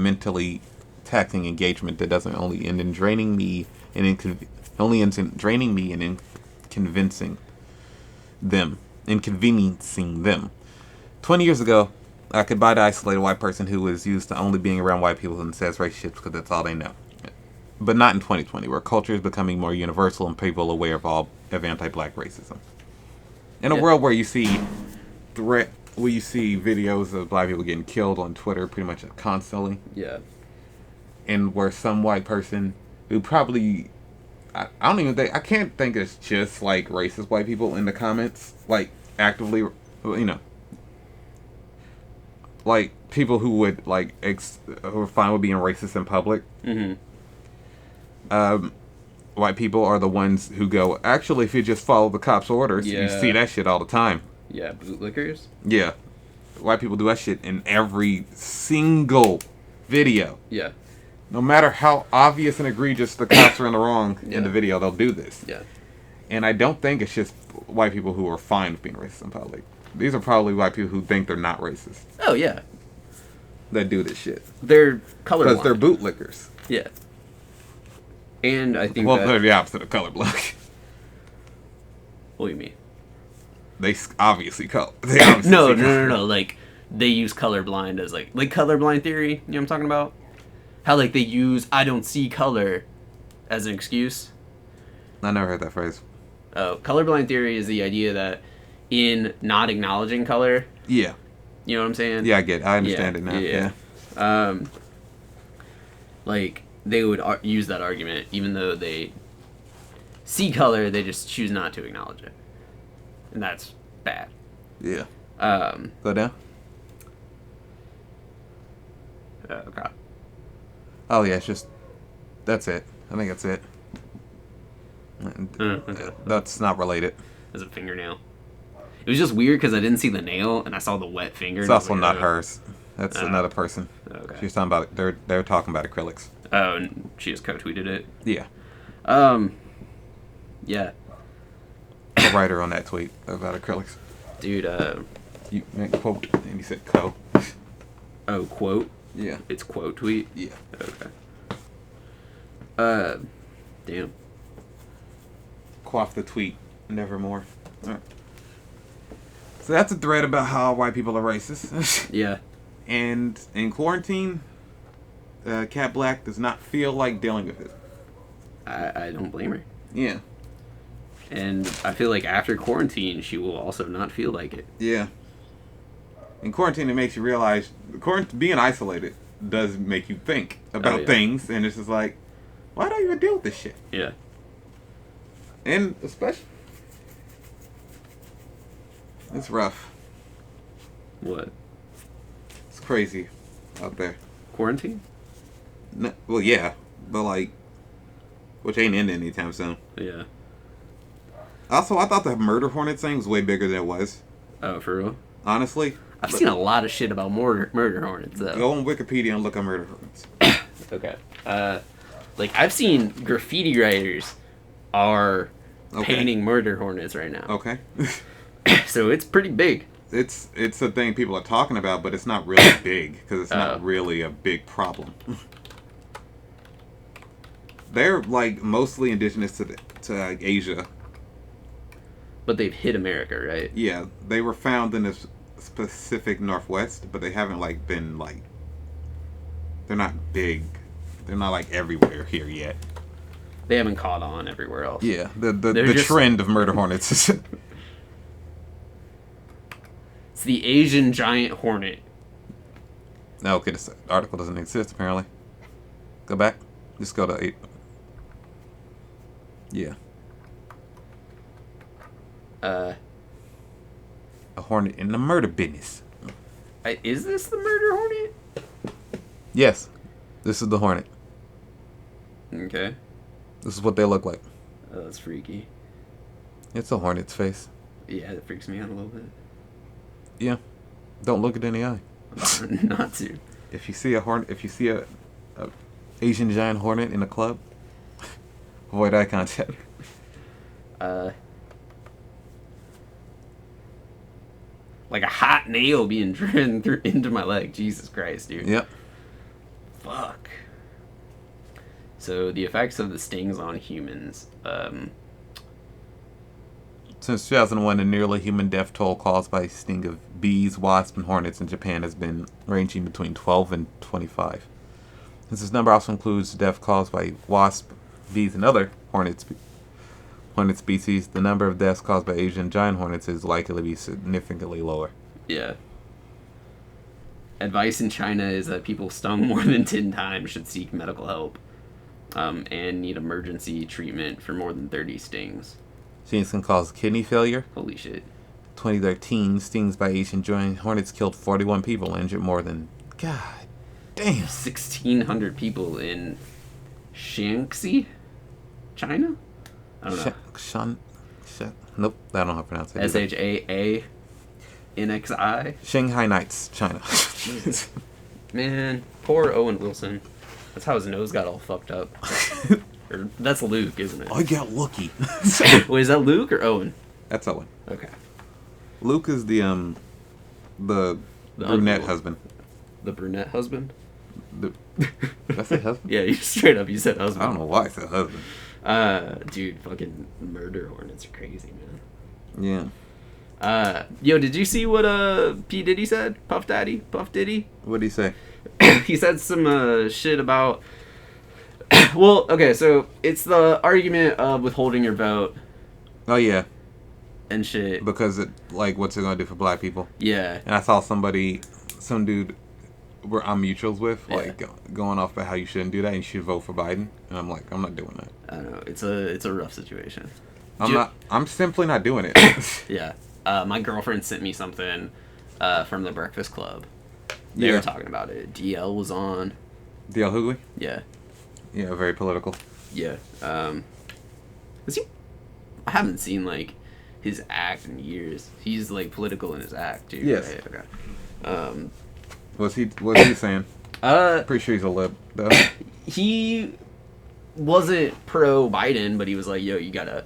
mentally taxing engagement that doesn't only end in draining me and inconveniencing them. 20 years ago, I could buy the isolated white person who was used to only being around white people and says racist shit because that's all they know. But not in 2020, where culture is becoming more universal and people aware of anti-black racism. In a world where you see videos of black people getting killed on Twitter pretty much constantly. Yeah. And where some white person who probably I can't think it's just like racist white people in the comments, like actively, like people who would like who are fine with being racist in public. Mm-hmm. White people are the ones who go, actually, if you just follow the cops' orders, you see that shit all the time. Yeah, bootlickers. Yeah, white people do that shit in every single video. Yeah. No matter how obvious and egregious the cops are in the wrong in the video, they'll do this. Yeah. And I don't think it's just white people who are fine with being racist in public. These are probably white people who think they're not racist. Oh, yeah. That do this shit. They're colorblind. Because they're bootlickers. Yeah. And I think they're the opposite of colorblind. What do you mean? They obviously No. Like, they use colorblind as, like colorblind theory. You know what I'm talking about? How, like, they use I don't see color as an excuse. I never heard that phrase. Oh, colorblind theory is the idea that in not acknowledging color... Yeah. You know what I'm saying? Yeah, I get it. I understand it now. Yeah. Like, they would use that argument, even though they see color, they just choose not to acknowledge it. And that's bad. Yeah. Go down. Okay. Oh, yeah, it's just... That's it. I think that's it. Okay. That's not related. As a fingernail. It was just weird because I didn't see the nail and I saw the wet finger. It's also not hers. That's another person. Okay. She was talking about they're talking about acrylics. Oh, and she just co-tweeted it. Yeah. Yeah. A writer on that tweet about acrylics. Dude. You meant quote and you said co. Oh, quote. Yeah. It's quote tweet. Yeah. Okay. Damn. Quaff the tweet. Nevermore. All right. So that's a thread about how white people are racist. Yeah. And in quarantine, Cat Black does not feel like dealing with it. I don't blame her. Yeah. And I feel like after quarantine, she will also not feel like it. Yeah. In quarantine, it makes you realize being isolated does make you think about things, and it's just like, why don't you even deal with this shit? Yeah. And especially, it's rough. What? It's crazy out there. Quarantine? No, well, yeah, but like, which ain't ending anytime soon. Yeah. Also, I thought the murder hornet thing was way bigger than it was. Oh, for real? Honestly. I've seen a lot of shit about murder hornets, though. Go on Wikipedia and look at murder hornets. Okay. Like, I've seen graffiti writers are painting murder hornets right now. Okay. So it's pretty big. It's a thing people are talking about, but it's not really big, because it's not really a big problem. They're, like, mostly indigenous to Asia. But they've hit America, right? Yeah, they were found in the Pacific Northwest, but they haven't, like, been, like... They're not big. They're not, like, everywhere here yet. They haven't caught on everywhere else. Yeah, the trend of murder hornets. It's the Asian giant hornet. No, okay, this article doesn't exist, apparently. Go back. Just go to 8. Yeah. A hornet in the murder business. Is this the murder hornet? Yes. This is the hornet. Okay. This is what they look like. Oh, that's freaky. It's a hornet's face. Yeah, it freaks me out a little bit. Yeah. Don't look it in the eye. Not to. If you see a Asian giant hornet in a club, avoid eye contact. Like a hot nail being driven into my leg. Jesus Christ, dude. Yep. Fuck. So the effects of the stings on humans. Since 2001, the nearly human death toll caused by sting of bees, wasps, and hornets in Japan has been ranging between 12 and 25. Since this number also includes death caused by wasps, bees, and other hornet species, the number of deaths caused by Asian giant hornets is likely to be significantly lower. Yeah. Advice in China is that people stung more than 10 times should seek medical help and need emergency treatment for more than 30 stings. Stings can cause kidney failure. Holy shit. 2013, stings by Asian giant hornets killed 41 people and injured more than... God damn. 1,600 people in Shaanxi, China? I don't know. Nope, I don't know how to pronounce it. SHAANXI? Shanghai Nights, China. Jesus. Man, poor Owen Wilson. That's how his nose got all fucked up. Or, that's Luke, isn't it? I got lucky. Wait, is that Luke or Owen? That's Owen. Okay. Luke is the brunette husband. The brunette husband? Did I say husband? Yeah, you straight up, you said husband. I don't know why I said husband. Dude, fucking murder hornets are crazy, man. Yeah. Yo, did you see what P. Diddy said? Puff Diddy? What'd he say? He said some shit about... Well, okay, so it's the argument of withholding your vote. Oh, yeah. And shit. Because, what's it gonna do for black people? Yeah. And I saw some dude where I'm mutuals with, Yeah. like going off about how you shouldn't do that and you should vote for Biden, and I'm like, I'm not doing that. I don't know. It's a rough situation. I'm simply not doing it. Yeah. My girlfriend sent me something from the Breakfast Club. They Yeah. were talking about it. DL was on. DL Hughley? Yeah. Yeah, very political. Yeah. Is he? I haven't seen like his act in years. He's like political in his act too. Yes. Right? Okay. What's he saying? Pretty sure he's a lib though. He wasn't pro Biden, but he was like, "Yo, you gotta at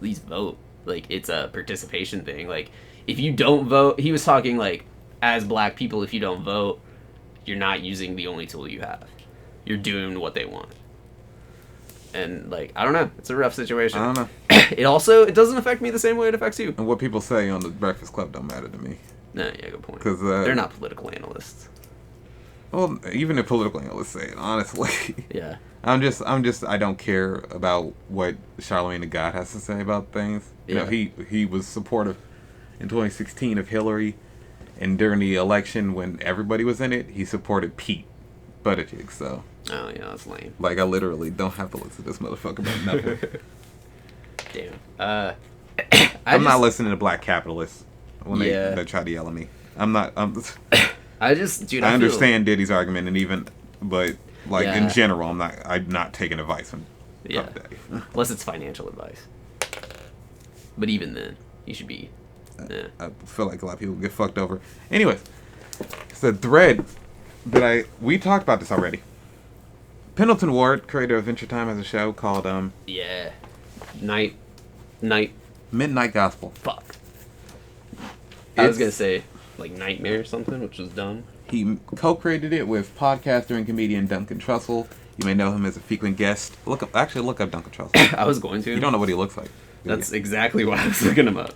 least vote. Like, it's a participation thing. Like, if you don't vote," he was talking like, as black people, if you don't vote, you're not using the only tool you have. You're doing what they want. And like, I don't know. It's a rough situation. I don't know. It doesn't affect me the same way it affects you. And what people say on the Breakfast Club don't matter to me. No, yeah, good point. 'Cause, they're not political analysts. Well, even if political analysts say it, honestly. Yeah. I don't care about what Charlamagne the God has to say about things. You know, he was supportive in 2016 of Hillary, and during the election when everybody was in it, he supported Pete Buttigieg. So. Oh yeah, that's lame. Like, I literally don't have to listen to this motherfucker about nothing. Damn. I'm not listening to black capitalists when Yeah. they try to yell at me. I'm I I understand Diddy's argument, and but like in general, I'm not taking advice from Daddy. Unless it's financial advice. But even then, you should be. I feel like a lot of people get fucked over. Anyways, it's a thread that we talked about this already. Pendleton Ward, creator of Venture Time, has a show called Yeah. Night. Midnight Gospel. Fuck. I was gonna say like Nightmare or something, which was dumb. He co-created it with podcaster and comedian Duncan Trussell. You may know him as a frequent guest. Look up Duncan Trussell. I was going to. You don't know what he looks like. That's exactly why I was looking him up.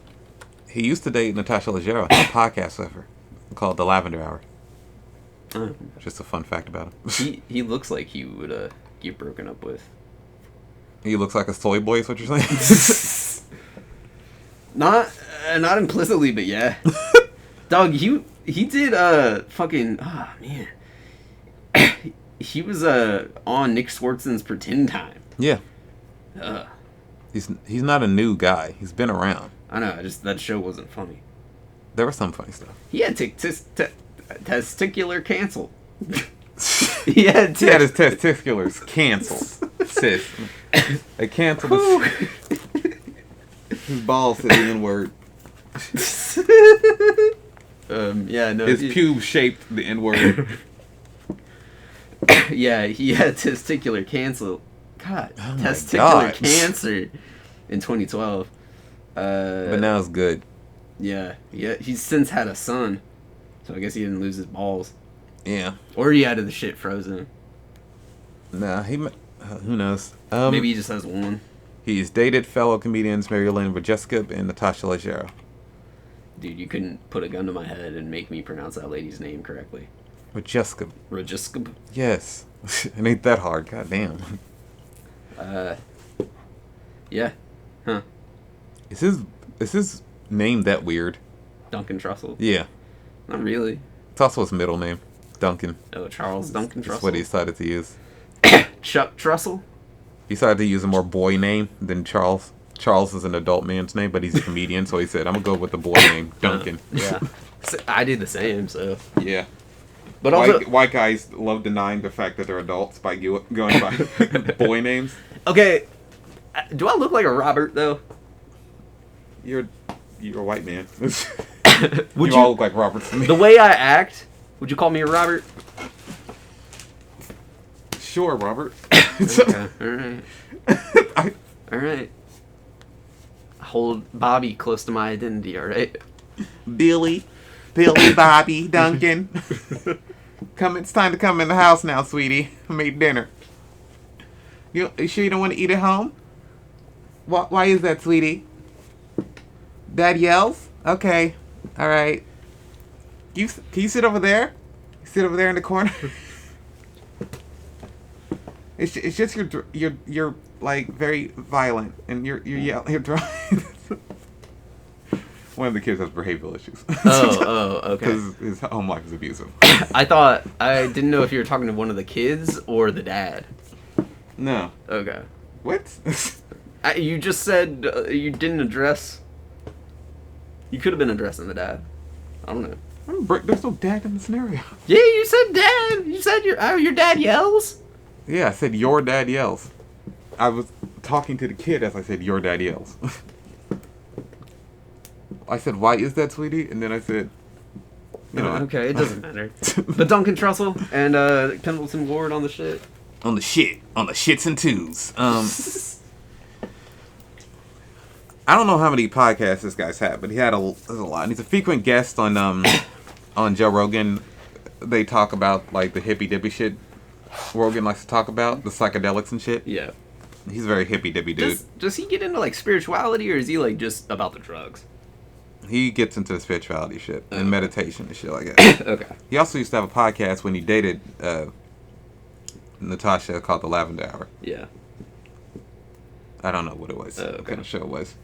He used to date Natasha Leggero. Had a podcast with her called The Lavender Hour. Just a fun fact about him. He looks like he would get broken up with. He looks like a soy boy, is what you're saying? Not implicitly, but yeah. Dog, he did fucking man. He was on Nick Swartzen's Pretend Time. Yeah. He's not a new guy. He's been around. I know. That show wasn't funny. There was some funny stuff. He had testicular canceled. He had his testiculars canceled. Sis. They canceled his balls to the N-word. Yeah, no. His pubes shaped the N-word. Yeah, he had testicular cancer. God, Oh testicular cancer in 2012. But now it's good. Yeah, he's since had a son, so I guess he didn't lose his balls. Yeah. Or he had the shit frozen. Nah, who knows? Maybe he just has one. He's dated fellow comedians Mary Lynn Rajeskub and Natasha Leggero. Dude, you couldn't put a gun to my head and make me pronounce that lady's name correctly. Rajeskub. Rajeskub? Yes. It ain't that hard. God damn. Yeah. Huh. Is his name that weird? Duncan Trussell? Yeah. Not really. It's also his middle name. Duncan. Oh, Charles Duncan Trussell? That's what he decided to use. Chuck Trussell? He decided to use a more boy name than Charles. Charles is an adult man's name, but he's a comedian, so he said, I'm going to go with the boy name, Duncan. Yeah. I did the same, so. Yeah. But also, white guys love denying the fact that they're adults by going by boy names. Okay, do I look like a Robert, though? You're a white man. Would you all look like Roberts to me. The way I act, would you call me a Robert? Sure, Robert. Okay, alright. Alright. Hold Bobby close to my identity, alright? Billy, Bobby, Duncan. It's time to come in the house now, sweetie. I made dinner. You sure you don't want to eat at home? Why is that, sweetie? Dad yells? Okay. Alright. Can you sit over there? Sit over there in the corner? It's just you're like very violent and you're yelling. You're drawing. One of the kids has behavioral issues. Okay. Because his home life is abusive. I didn't know if you were talking to one of the kids or the dad. No. Okay. What? You just said you didn't address. You could have been addressing the dad. I don't know. There's no dad in the scenario. Yeah, you said dad. You said your dad yells. Yeah, I said your dad yells. I was talking to the kid as I said your dad yells. I said, why is that, sweetie? And then I said, you know. Okay, it doesn't matter. But Duncan Trussell and Pendleton Ward on the shit. On the shits and twos. I don't know how many podcasts this guy's had, but there's a lot. And he's a frequent guest on Joe Rogan. They talk about like the hippy dippy shit Rogan likes to talk about, the psychedelics and shit. Yeah. He's a very hippy dippy dude. Does he get into like spirituality, or is he like just about the drugs? He gets into the spirituality shit and meditation and shit like that. Okay. He also used to have a podcast when he dated Natasha called The Lavender Hour. Yeah. I don't know what it was. What kind of show it was.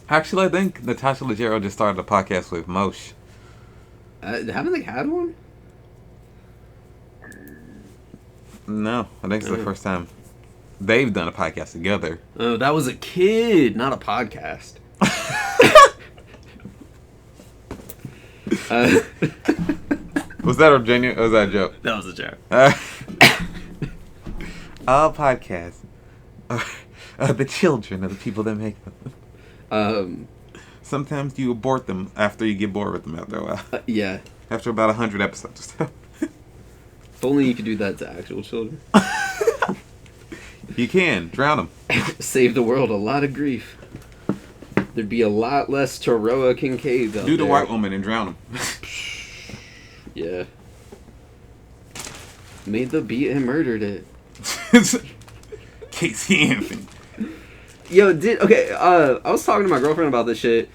Actually, I think Natasha Leggero just started a podcast with Moshe. Haven't they had one? No, I think it's the first time they've done a podcast together. Oh, that was a kid, not a podcast. Was that a genuine? Or was that a joke? That was a joke. All podcasts are the children of the people that make them. Sometimes you abort them after you get bored with them after a while. Yeah. After about 100 episodes. If only you could do that to actual children. You can. Drown them. Save the world a lot of grief. There'd be a lot less Toroa Kincaid out Do the there. white woman and drown them. Yeah. Made the beat and murdered it. Casey Anthony. Yo, I was talking to my girlfriend about this shit,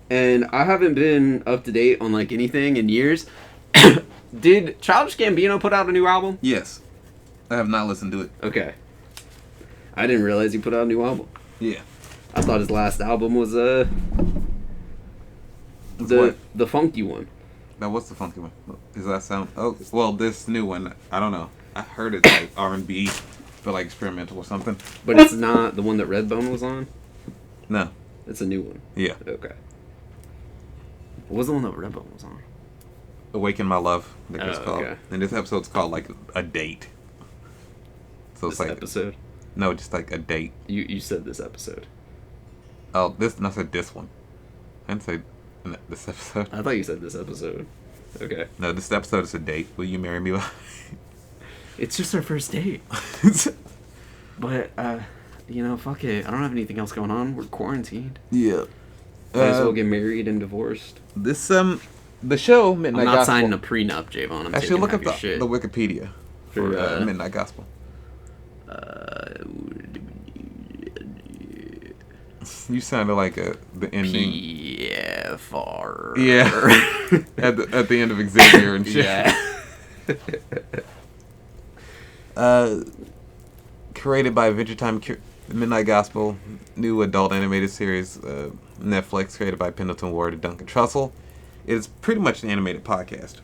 and I haven't been up to date on, like, anything in years. Did Childish Gambino put out a new album? Yes. I have not listened to it. Okay. I didn't realize he put out a new album. Yeah. I thought his last album was, the funky one. Now, what's the funky one? Does that sound... Oh, well, this new one, I don't know. I heard it's like R&B, but like experimental or something. But it's not the one that Redbone was on? No. It's a new one. Yeah. Okay. What was the one that Redbone was on? Awaken My Love, I think it's called. Okay. And this episode's called like a date. So This it's like episode? no, just like a date. You said this episode. Oh, I said this one. I didn't say this episode. I thought you said this episode. Okay. No, this episode is a date. Will you marry me? It's just our first date. But, fuck it. I don't have anything else going on. We're quarantined. Yeah. Might as well get married and divorced. This the show Midnight I'm not Gospel. signing a prenup, Javon. I'm Actually, look up taking half your the Wikipedia for Midnight Gospel. You sounded like the ending. PFR. Yeah. at the end of Xavier and shit. Yeah. Created by Adventure Time Midnight Gospel, new adult animated series, Netflix, created by Pendleton Ward and Duncan Trussell. It's pretty much an animated podcast.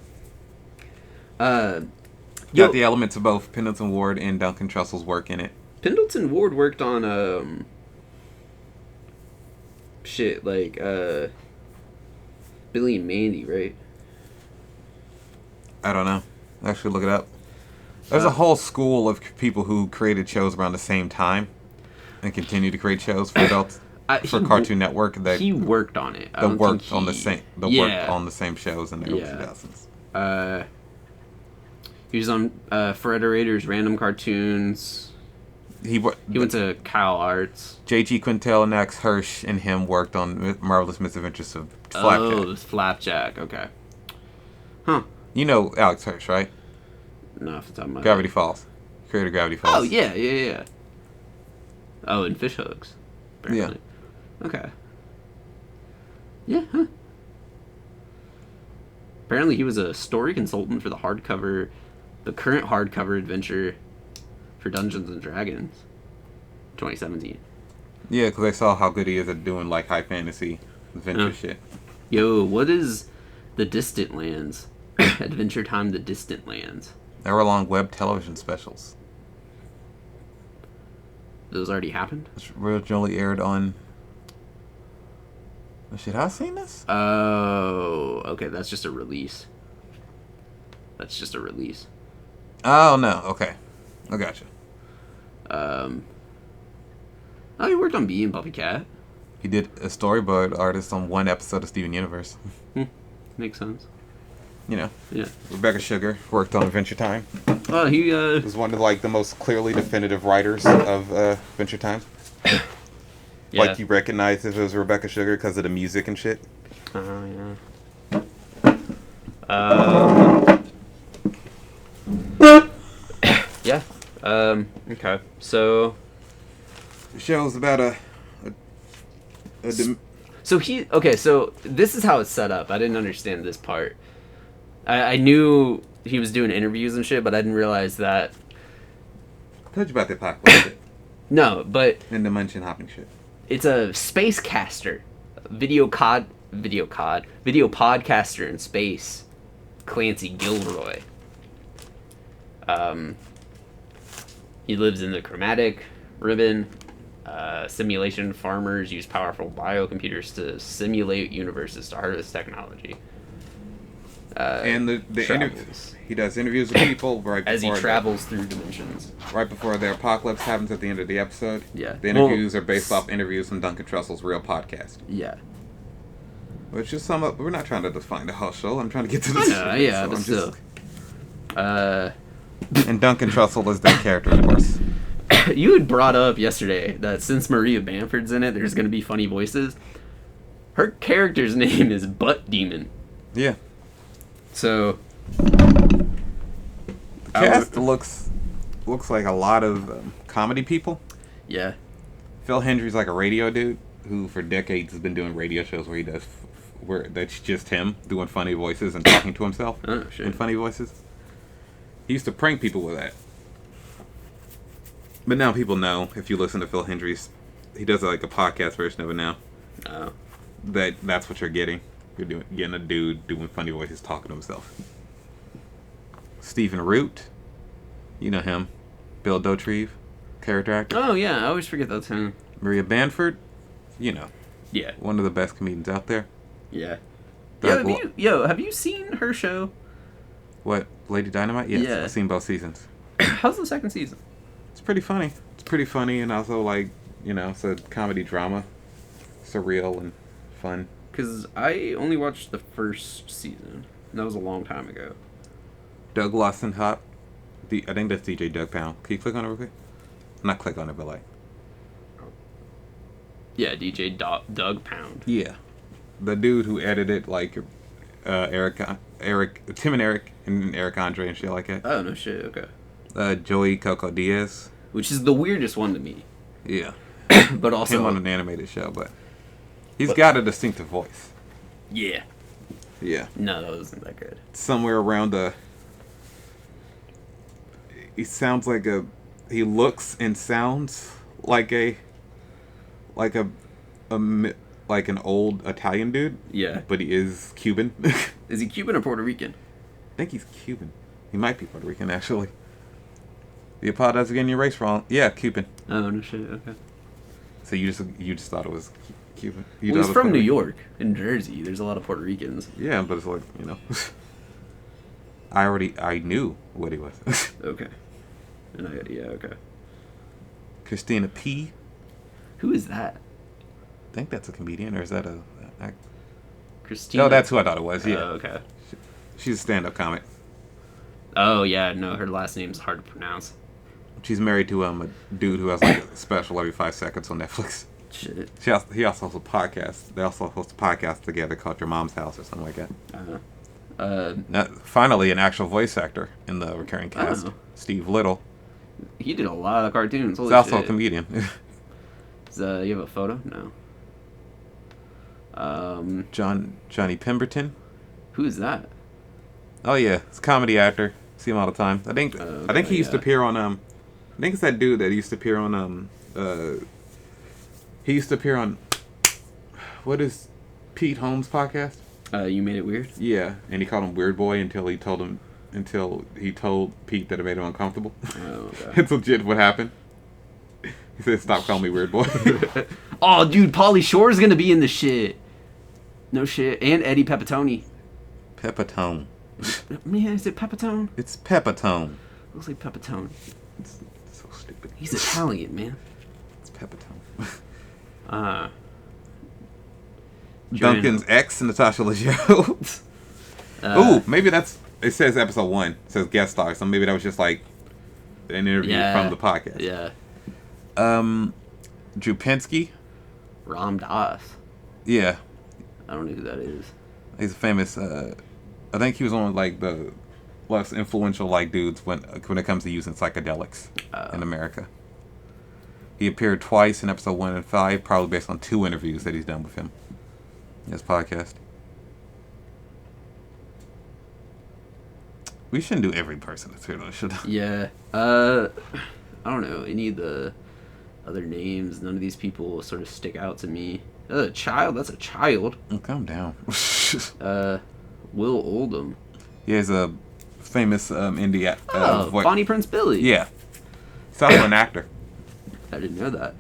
Got the elements of both Pendleton Ward and Duncan Trussell's work in it. Pendleton Ward worked on Billy and Mandy, right? I don't know. Actually, look it up. There's a whole school of people who created shows around the same time and continue to create shows for adults for Cartoon Network. He worked on it. Worked on the same shows in the early 2000s. He was on Frederator's Random Cartoons. He went to Kyle Arts. J.G. Quintel and Max Hirsch and him worked on Marvelous Misadventures of Flapjack. Oh, Flapjack. Okay. Huh. You know Alex Hirsch, right? No, off the top of my Gravity head. Falls. Creator Gravity Falls. Oh, yeah. Oh, and Fish Hooks. Apparently. Yeah. Okay. Yeah, huh. Apparently he was a story consultant for the current hardcover adventure for Dungeons & Dragons, 2017. Yeah, because I saw how good he is at doing like high fantasy adventure shit. Yo, what is the Distant Lands? Adventure Time: The Distant Lands. Hour-long web television specials. Those already happened? It's originally aired on... Should I have seen this? Oh, okay, that's just a release. Oh, no, okay. I gotcha. Oh, he worked on Bee and Puppy Cat. He did a storyboard artist on one episode of Steven Universe. Makes sense. You know. Yeah. Rebecca Sugar worked on Adventure Time. Oh, he was one of like the most clearly definitive writers of Adventure Time. Yeah. Like you recognize if it was Rebecca Sugar because of the music and shit. Yeah. Yeah. Okay. So. The show's about So this is how it's set up. I didn't understand this part. I knew he was doing interviews and shit, but I didn't realize that. I told you about the apocalypse. No, but. And the dimension hopping shit. It's a space caster, video podcaster in space, Clancy Gilroy. He lives in the chromatic ribbon. Simulation farmers use powerful biocomputers to simulate universes to harvest technology. And the interviews. He does interviews with people right before as he travels through dimensions. Right before the apocalypse happens at the end of the episode. Yeah. The interviews are based off interviews from Duncan Trussell's real podcast. Yeah. Which is we're not trying to define the whole show. I'm trying to get to this. Yeah, so but still. And Duncan Trussell is that character, of course. You had brought up yesterday that since Maria Bamford's in it, there's going to be funny voices. Her character's name is Butt Demon. Yeah. So... The cast looks like a lot of comedy people. Yeah. Phil Hendry's like a radio dude who for decades has been doing radio shows where he does... where that's just him doing funny voices and talking to himself in funny voices. He used to prank people with that. But now people know, if you listen to Phil Hendry's, he does like a podcast version of it now. Oh. That's what you're getting. You're getting a dude doing funny voices talking to himself. Stephen Root. You know him. Bill Dauterive, character actor. Oh, yeah. I always forget that's him. Maria Bamford. You know. Yeah. One of the best comedians out there. Yeah. Have you seen her show? What? Lady Dynamite? Yes. Yeah. I've seen both seasons. How's the second season? It's pretty funny. It's pretty funny and also like, it's a comedy drama. Surreal and fun. Because I only watched the first season. And that was a long time ago. Doug Lawson Hop. I think that's DJ Doug Pound. Can you click on it real quick? Not click on it, but like. Yeah, DJ Doug Pound. Yeah. The dude who edited like Tim and Eric and Eric Andre and shit like that. Oh, no shit, okay. Joey Coco Diaz. Which is the weirdest one to me. Yeah. But also... him on an animated show, but... He's got a distinctive voice. Yeah. Yeah. No, that wasn't that good. Somewhere around he sounds like he looks and sounds like like an old Italian dude. Yeah. But he is Cuban. Is he Cuban or Puerto Rican? I think he's Cuban. He might be Puerto Rican, actually. You apologize for getting your race wrong. Yeah, Cuban. Oh, no shit, okay. So you just thought it was Cuban. He's from New York and Jersey. There's a lot of Puerto Ricans. Yeah, but it's like, I knew what he was. Okay. Okay. Christina P. Who is that? I think that's a comedian, or is that a Christina? No, that's who I thought it was, yeah. Oh, okay. She's a stand-up comic. Oh, yeah, no, her last name's hard to pronounce. She's married to a dude who has like a special every 5 seconds on Netflix. Shit. He also hosts a podcast. They also host a podcast together called Your Mom's House or something like that. Finally, an actual voice actor in the recurring cast. Steve Little. He did a lot of cartoons. He's also a comedian. You have a photo? No. Johnny Pemberton. Who is that? Oh yeah, he's a comedy actor. See him all the time. I think he used to appear on I think it's that dude that used to appear on He used to appear on, what is Pete Holmes' podcast? You Made It Weird? Yeah, and he called him Weird Boy until he told Pete that it made him uncomfortable. Oh, okay. It's legit what happened. He said, "Stop calling me Weird Boy." Oh, dude, Pauly Shore's gonna be in the shit. No shit. And Eddie Pepitone. Pepitone. Man, is it Pepitone? It's Pepitone. Looks like Pepitone. It's so stupid. He's Italian, man. It's Pepitone. Duncan's ex, Natasha Leggero. Ooh, maybe that's... It says episode 1. It says guest star, so maybe that was just like an interview from the podcast. Yeah. Drew Pinsky. Ram Dass. Yeah. I don't know who that is. He's a famous... I think he was one of like the less influential like dudes when it comes to using psychedelics in America. He appeared twice in episode 1 and 5, probably based on 2 interviews that he's done with him in his podcast. We shouldn't do every person that's here, though, should we? Yeah. I don't know. Any of the other names, none of these people sort of stick out to me. A child? That's a child. Oh, calm down. Will Oldham. Yeah, he's a famous indie Bonnie Prince Billy. Yeah. He's also an actor. I didn't know that.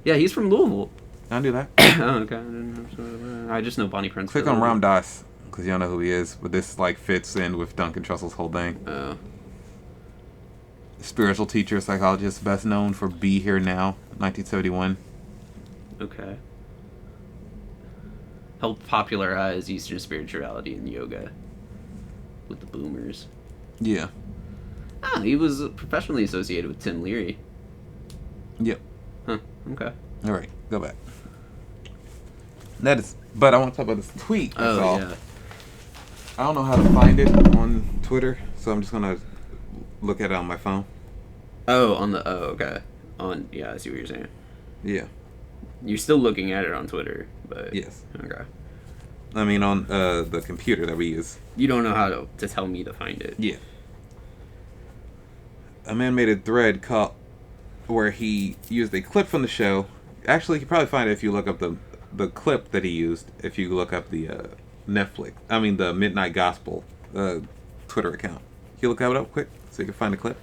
Yeah, he's from Louisville. I knew that. Oh, okay. I didn't know. I just know Bonnie Prince Click Billy. on Ram Dass, because you don't know who he is, but this like fits in with Duncan Trussell's whole thing. Oh. Spiritual teacher, psychologist, best known for Be Here Now, 1971. Okay. Helped popularize Eastern spirituality and yoga with the boomers. Yeah. Ah, he was professionally associated with Tim Leary. Yep. Huh, okay. All right, go back. But I want to talk about this tweet. That's all. Yeah. I don't know how to find it on Twitter, so I'm just going to look at it on my phone. Okay. Yeah, I see what you're saying. Yeah. You're still looking at it on Twitter, but... Yes. Okay. I mean, on the computer that we use. You don't know how to tell me to find it. Yeah. A man made a thread where he used a clip from the show. Actually, you can probably find it if you look up the clip that he used. If you look up the the Midnight Gospel Twitter account. Can you look that up quick so you can find the clip?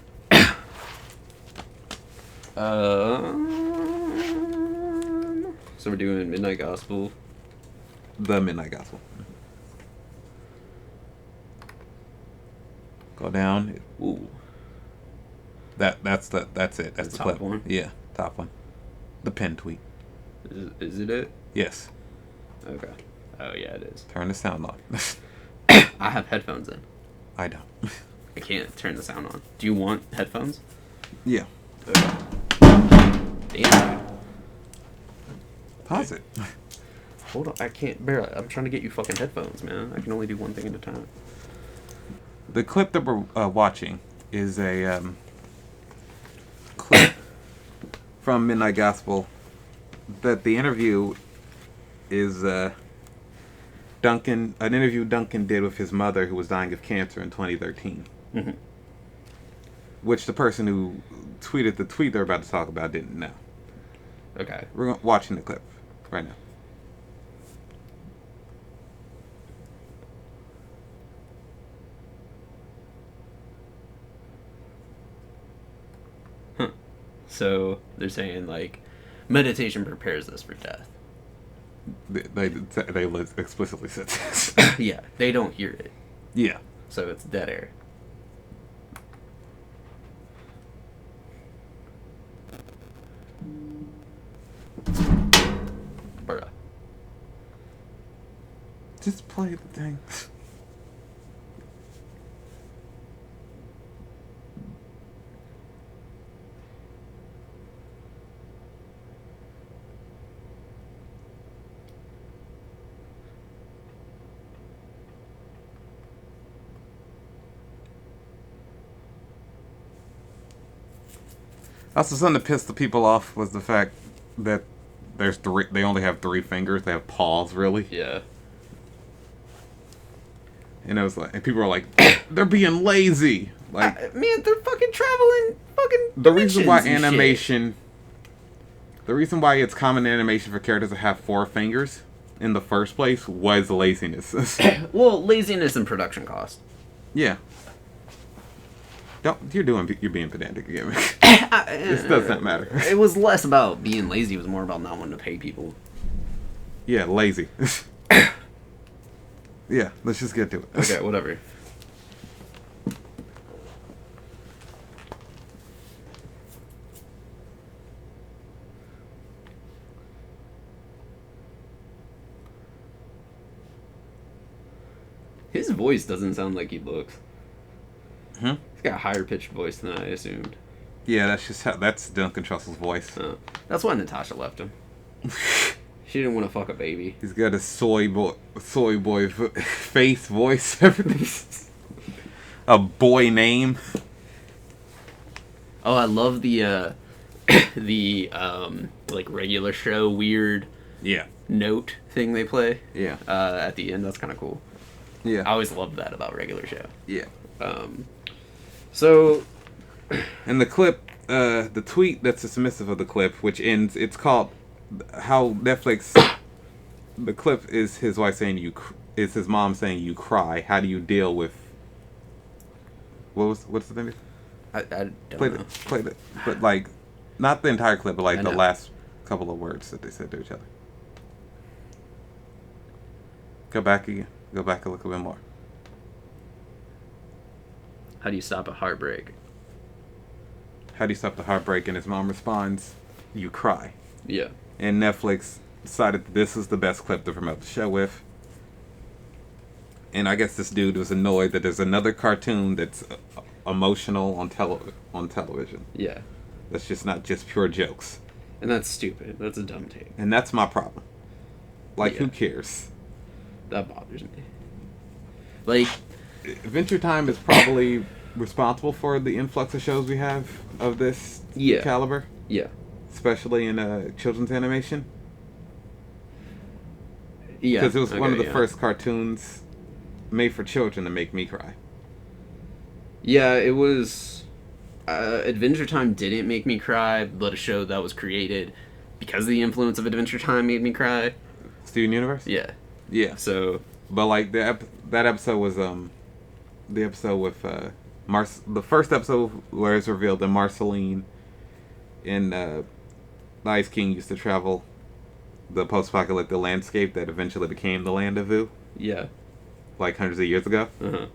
So we're doing Midnight Gospel. The Midnight Gospel. Go down. Ooh. That's it. That's the top clip. one? Yeah, top one. The pin tweet. Is it? Yes. Okay. Oh yeah, it is. Turn the sound on. I have headphones in. I don't. I can't turn the sound on. Do you want headphones? Yeah. Okay. Damn, dude. Pause it. Hold on, I can't barely. I'm trying to get you fucking headphones, man. I can only do one thing at a time. The clip that we're watching is a clip from Midnight Gospel. That the interview is an interview Duncan did with his mother who was dying of cancer in 2013. Mm-hmm. Which the person who tweeted the tweet they're about to talk about didn't know. Okay. We're watching the clip right now. Huh. So they're saying like meditation prepares us for death. They explicitly said this. Yeah, they don't hear it. Yeah. So it's dead air. Bruh. Just play the thing. Also, something that pissed the people off was the fact that they only have 3 fingers. They have paws, really. Yeah. And it was like, and people are like, they're being lazy. Like, man, they're fucking traveling fucking the reason why dimensions and animation The reason why it's common in animation for characters to have 4 fingers in the first place was laziness. Well, laziness and production cost. Yeah. You're being pedantic again. This does not matter. It was less about being lazy. It was more about not wanting to pay people. Yeah, lazy. Yeah, let's just get to it. Okay, whatever. His voice doesn't sound like he looks. Hmm? He's got a higher pitched voice than I assumed. Yeah, that's Duncan Trussell's voice. That's why Natasha left him. She didn't want to fuck a baby. He's got a soy boy face, voice, everything. A boy name. Oh, I love the like regular show weird note thing they play. Yeah. At the end, that's kind of cool. Yeah. I always loved that about regular show. Yeah. So. And the clip, the tweet that's submissive of the clip, which ends, it's called how Netflix. The clip is his wife saying is his mom saying you cry. How do you deal with? What's the thing? I don't know. Play it, but like, not the entire clip, but like the know. last couple of words that they said to each other. Go back again. Go back a little bit more. How do you stop a heartbreak? How do you stop the heartbreak? And his mom responds, you cry. Yeah. And Netflix decided that this is the best clip to promote the show with. And I guess this dude was annoyed that there's another cartoon that's emotional on television. Yeah. That's just not just pure jokes. And that's stupid. That's a dumb take. And that's my problem. Like, Yeah. who cares? That bothers me. Like, Adventure Time is probably responsible for the influx of shows we have of this caliber. Yeah. Especially in children's animation. Yeah. Because it was one of the first cartoons made for children to make me cry. Yeah, it was. Adventure Time didn't make me cry, but a show that was created because of the influence of Adventure Time made me cry. Steven Universe? Yeah. Yeah. So. But like that episode was the episode with the first episode where it's revealed that Marceline and the Ice King used to travel the post-apocalyptic landscape that eventually became the land of Vu. Yeah. Like hundreds of years ago. Uh-huh.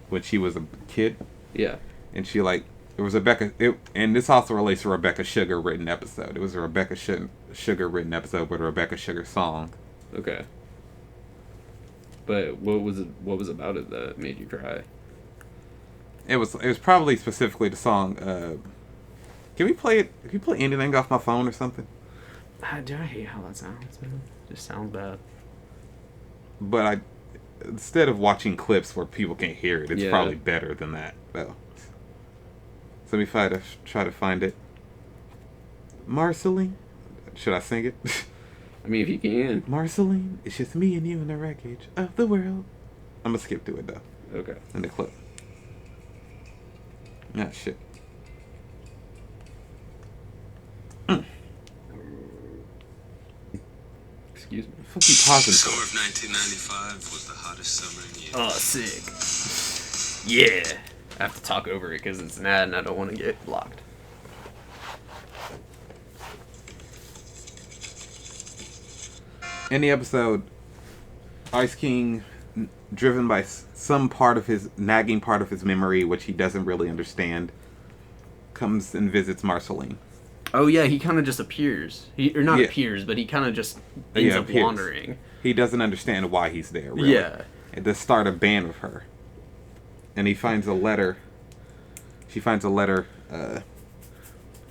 When she was a kid. Yeah. And she like it was and this also relates to Rebecca Sugar written episode. It was a Rebecca Sugar written episode with a Rebecca Sugar song. Okay. But what was about it that made you cry? It was probably specifically the song. Can we play it? Can you play anything off my phone or something? Do I hate how that sounds, man? It just sounds bad. But instead of watching clips where people can't hear it, it's probably better than that, though. So let me try to find it. Marceline? Should I sing it? I mean, if you can. Marceline, it's just me and you in the wreckage of the world. I'm gonna skip through it, though. Okay. In the clip. Ah, shit. Excuse me. Fuck you pausing The for? summer of 1995 was the hottest summer in years. Oh, sick. Yeah. I have to talk over it because it's an ad and I don't want to get blocked. In the episode, Ice King, driven by some part of his nagging part of his memory, which he doesn't really understand, comes and visits Marceline. Oh yeah, he kind of just appears. Appears, but he kind of just ends up wandering. He doesn't understand why he's there, really. Yeah. And to start a band with her. And he finds a letter. She finds a letter.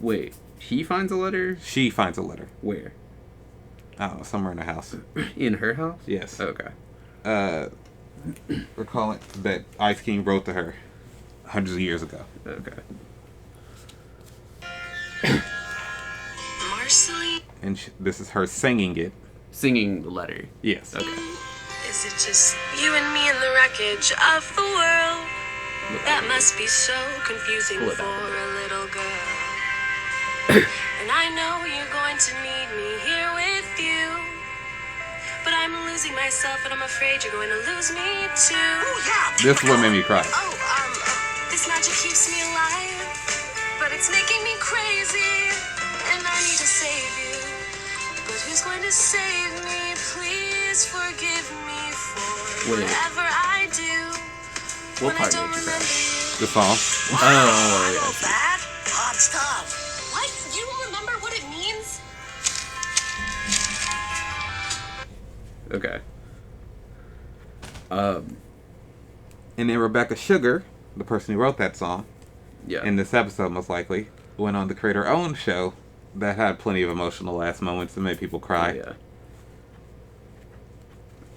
Wait, he finds a letter? She finds a letter. Where? I don't know, somewhere in the house. In her house? Yes. Okay. Recall it that Ice King wrote to her hundreds of years ago. Okay. Marceline? And this is her singing it. Singing the letter. Yes. Okay. Is it just you and me in the wreckage of the world? That must be so confusing Pull it for back a bit. a little girl. And I know you're going to need me here with you. But I'm losing myself and I'm afraid you're going to lose me too. Oh, yeah. This is what made me cry. This magic keeps me alive, but it's making me crazy. And I need to save you. But who's going to save me? Please forgive me for whatever I do. What part made you cry? The song. Oh, That hot stuff. What? You don't remember what it means? okay. And then Rebecca Sugar, the person who wrote that song, Yeah. in this episode most likely, went on to create her own show that had plenty of emotional last moments that made people cry.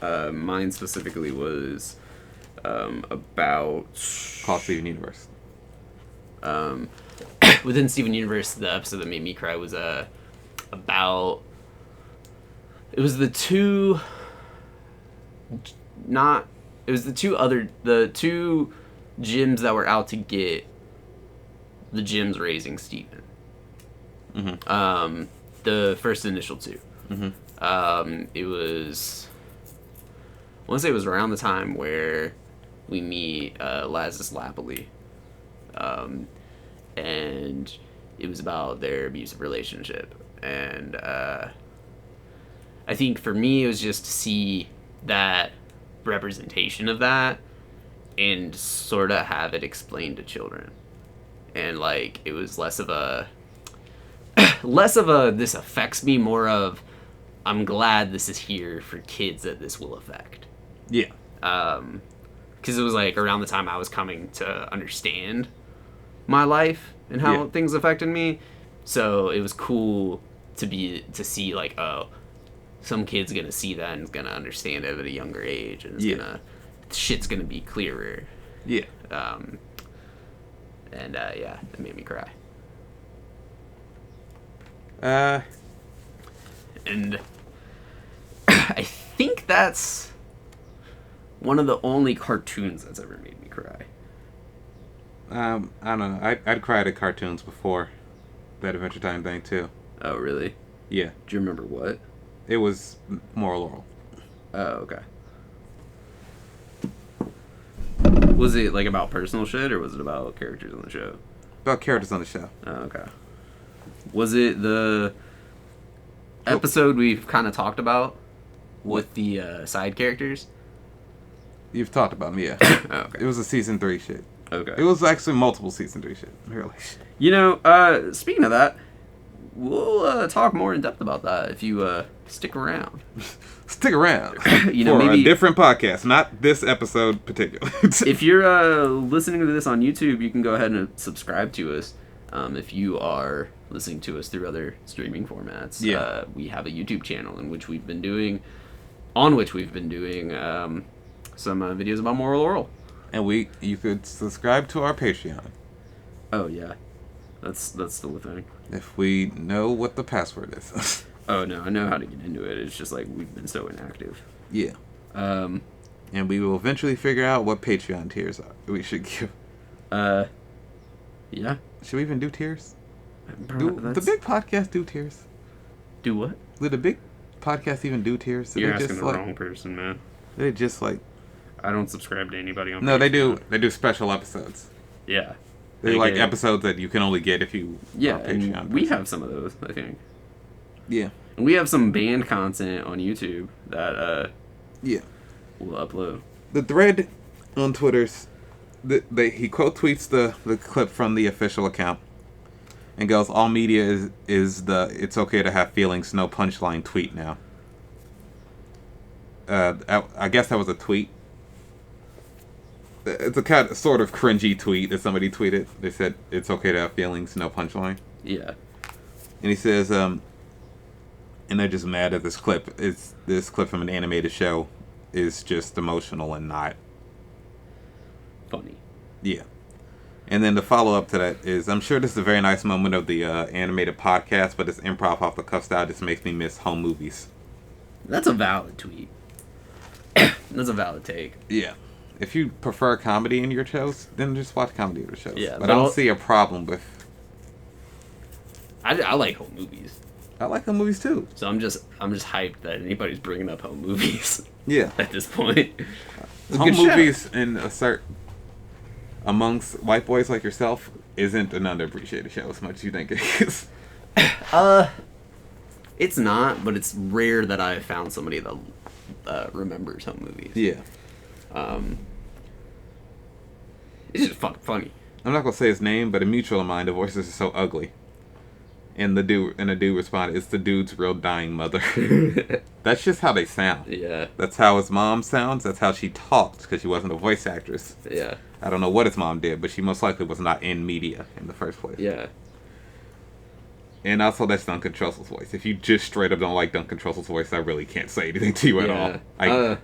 Yeah. Mine specifically was about Called Steven Universe. within Steven Universe. The episode that made me cry was about it was the two gyms that were out to get the gyms raising Steven. Mm-hmm. The first initial two. Mm-hmm. It was, I want to say it was around the time where we meet Lazarus Lappley. And it was about their abusive relationship. And I think for me, it was just to see that representation of that and sort of have it explained to children. And like, it was less of a this affects me, more of I'm glad this is here for kids that this will affect. Yeah. Because it was like around the time I was coming to understand my life and how things affected me. So it was cool to see like, oh, some kid's gonna see that and is gonna understand it at a younger age, and shit's gonna be clearer. Yeah. Yeah, it made me cry. And I think that's one of the only cartoons that's ever made me cry. I don't know. I'd cried at cartoons before that Adventure Time thing too. Oh, really? Yeah. Do you remember what? It was Moral Laurel. Oh, okay. Was it like about personal shit, or was it about characters on the show? About characters on the show. Oh, okay. Was it the episode we've kind of talked about with the side characters? You've talked about them, yeah. Oh, okay. It was a season 3 shit. Okay. It was actually multiple season 3 shit. Really. You know, speaking of that, we'll talk more in depth about that if you stick around. Stick around. You know, for maybe a different podcast, not this episode particularly. If you're listening to this on YouTube, you can go ahead and subscribe to us. If you are listening to us through other streaming formats, we have a YouTube channel on which we've been doing some videos about Moral Laurel. And you could subscribe to our Patreon. Oh yeah, that's still a thing. If we know what the password is. Oh no, I know how to get into it. It's just like we've been so inactive. Yeah. And we will eventually figure out what Patreon tiers we should give. Yeah. Should we even do tiers? Bro, Do the big podcast do tiers? Do what? Do the big podcast even do tiers? You're asking the wrong person, man. They just like. I don't subscribe to anybody on. No, Patreon. they do. They do special episodes. Yeah. They like episodes that you can only get if you are a Patreon and we have some of those, I think. Yeah. And we have some banned content on YouTube that we'll upload. The thread on Twitter's he quote tweets the clip from the official account and goes, "All media is the it's okay to have feelings, no punchline tweet now." I guess that was a tweet. It's a kind of sort of cringy tweet that somebody tweeted. They said it's okay to have feelings, no punchline. Yeah. And he says, and they're just mad at this clip. It's this clip from an animated show is just emotional and not funny. Yeah. And then the follow-up to that is, I'm sure this is a very nice moment of the animated podcast, but this improv off the cuff style just makes me miss home movies. That's a valid tweet. That's a valid take. Yeah. If you prefer comedy in your shows, then just watch comedy in your shows. Yeah, but I don't see a problem with... I like home movies. I like home movies too. So I'm just hyped that anybody's bringing up home movies. Yeah. At this point. Home movies in a certain amongst white boys like yourself isn't an underappreciated show as much as you think it is. It's not, but it's rare that I found somebody that remembers home movies. Yeah. It's just fucking funny. I'm not gonna say his name, but a mutual of mine, the voices are so ugly. And the dude responded, "It's the dude's real dying mother." That's just how they sound. Yeah. That's how his mom sounds. That's how she talked, because she wasn't a voice actress. Yeah. I don't know what his mom did, but she most likely was not in media in the first place. Yeah. And also, that's Duncan Trussell's voice. If you just straight up don't like Duncan Trussell's voice, I really can't say anything to you at all.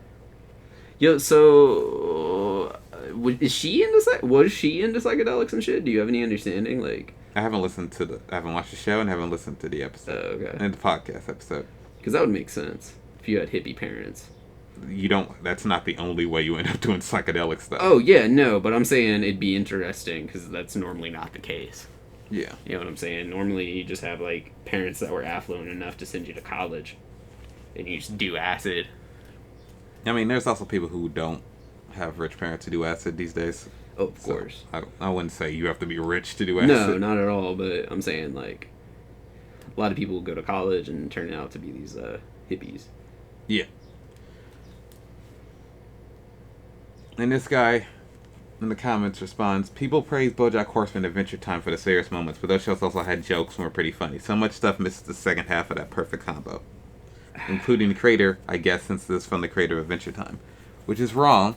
Yo, so was she into psychedelics and shit? Do you have any understanding? Like, I haven't watched the show and haven't listened to the episode. Oh, okay. And the podcast episode. Because that would make sense if you had hippie parents. That's not the only way you end up doing psychedelic stuff. Oh, yeah, no, but I'm saying it'd be interesting because that's normally not the case. Yeah. You know what I'm saying? Normally you just have, like, parents that were affluent enough to send you to college. And you just do acid. I mean, there's also people who don't have rich parents to do acid these days. Oh, of course. I wouldn't say you have to be rich to do acid. No, not at all, but I'm saying, like, a lot of people go to college and turn out to be these hippies. Yeah. And this guy in the comments responds, "People praise BoJack Horseman Adventure Time for the serious moments, but those shows also had jokes and were pretty funny. So much stuff misses the second half of that perfect combo. Including the creator, I guess, since this is from the creator of Adventure Time." Which is wrong.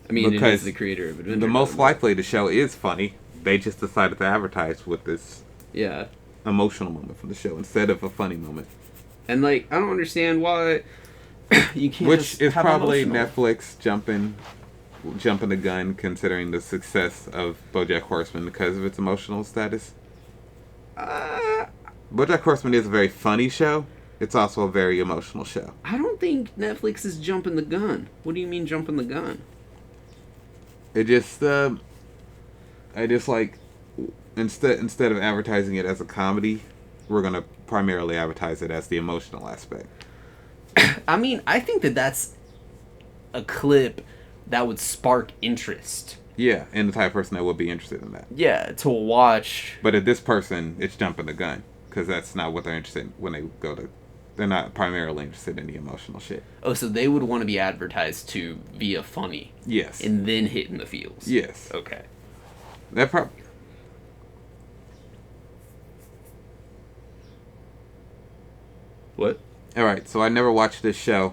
I mean, it is the creator of Adventure Time. Most likely the show is funny. They just decided to advertise with this emotional moment from the show instead of a funny moment. And, like, I don't understand why you can't. Which is probably emotional. Netflix jumping the gun, considering the success of BoJack Horseman because of its emotional status. BoJack Horseman is a very funny show. It's also a very emotional show. I don't think Netflix is jumping the gun. What do you mean jumping the gun? It just, I just like, instead of advertising it as a comedy, we're gonna primarily advertise it as the emotional aspect. I mean, I think that's a clip that would spark interest. Yeah, and the type of person that would be interested in that. Yeah, to watch. But at this person, it's jumping the gun, because that's not what they're interested in when they go to. They're not primarily interested in the emotional shit. Oh, so they would want to be advertised to via funny. Yes. And then hit in the feels. Yes. Okay. That What? Alright, so I never watched this show,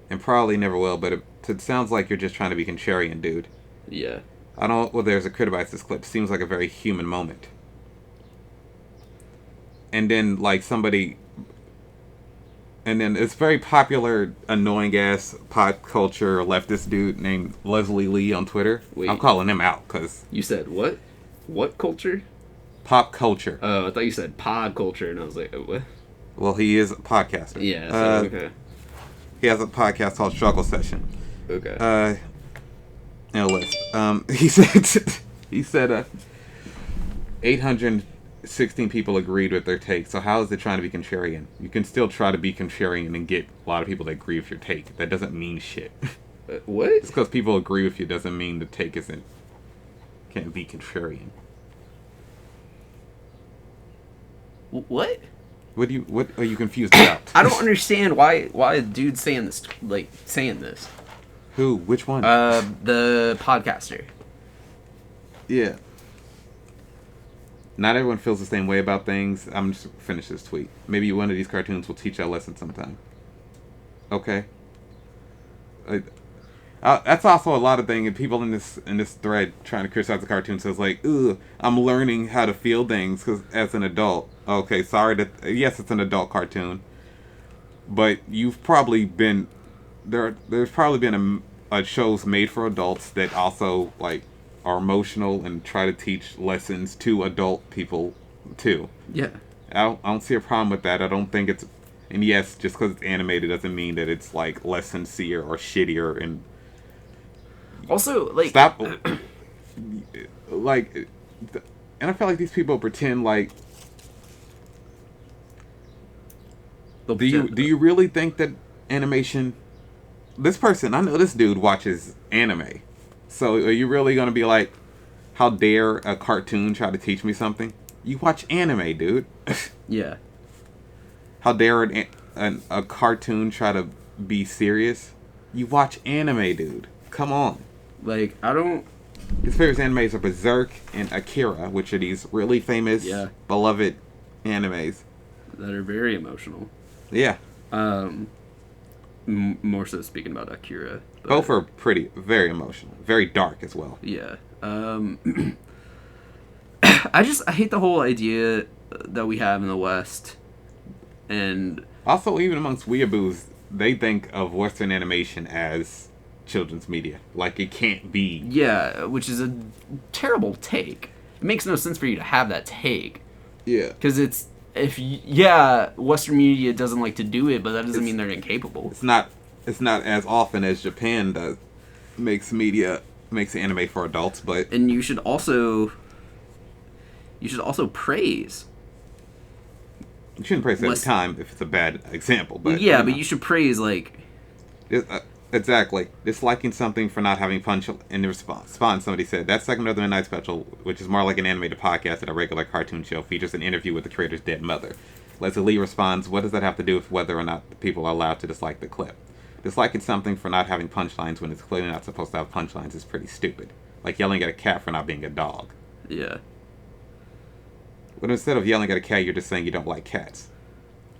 and probably never will, but it sounds like you're just trying to be contrarian, dude. Yeah. I don't know whether there's a criticize this clip. Seems like a very human moment. And then, like, and then it's very popular, annoying-ass pop culture leftist dude named Leslie Lee on Twitter. Wait. I'm calling him out, because... You said what? What culture? Pop culture. Oh, I thought you said pod culture, and I was like, oh, what? Well, he is a podcaster. Yeah, so, okay. He has a podcast called Struggle Session. Okay. In a list. He said 816 people agreed with their take. So how is it trying to be contrarian? You can still try to be contrarian and get a lot of people that agree with your take. That doesn't mean shit. What? Just because people agree with you doesn't mean the take can't be contrarian. What? What are you confused about? I don't understand why a dude's saying this. Who? Which one? The podcaster. Yeah. Not everyone feels the same way about things. I'm just finish this tweet. Maybe one of these cartoons will teach you a lesson sometime. Okay. That's also a lot of things. And people in this thread trying to criticize the cartoon says like, "Ugh, I'm learning how to feel things as an adult." Okay, sorry yes, it's an adult cartoon, but you've probably been There's probably been a shows made for adults that also like are emotional and try to teach lessons to adult people too. Yeah. I don't see a problem with that. I don't think it's, and yes, just because it's animated doesn't mean that it's like less sincere or shittier. And also, like, stop, like, and I feel like these people pretend like Do you really think that animation? This person, I know this dude watches anime. So are you really gonna be like, how dare a cartoon try to teach me something? You watch anime, dude. Yeah. How dare a cartoon try to be serious? You watch anime, dude. Come on. Like, I don't... His favorite animes are Berserk and Akira, which are these really famous, beloved animes. That are very emotional. Yeah. More so speaking about Akira. But, both are very emotional. Very dark as well. Yeah. I hate the whole idea that we have in the West. And also, even amongst weeaboos, they think of Western animation as children's media. Like, it can't be. Yeah, which is a terrible take. It makes no sense for you to have that take. Yeah. Because Western media doesn't like to do it, but that doesn't mean they're incapable. It's not as often as Japan does. Makes anime for adults, but... And you should also praise. You shouldn't praise every time if it's a bad example, but... Yeah, but you should praise, like... Exactly. Disliking something for not having punch in response. Somebody said, that segment of the Midnight Special, which is more like an animated podcast than a regular cartoon show, features an interview with the creator's dead mother. Leslie Lee responds, what does that have to do with whether or not people are allowed to dislike the clip? Disliking something for not having punchlines when it's clearly not supposed to have punchlines is pretty stupid. Like yelling at a cat for not being a dog. Yeah. But instead of yelling at a cat, you're just saying you don't like cats.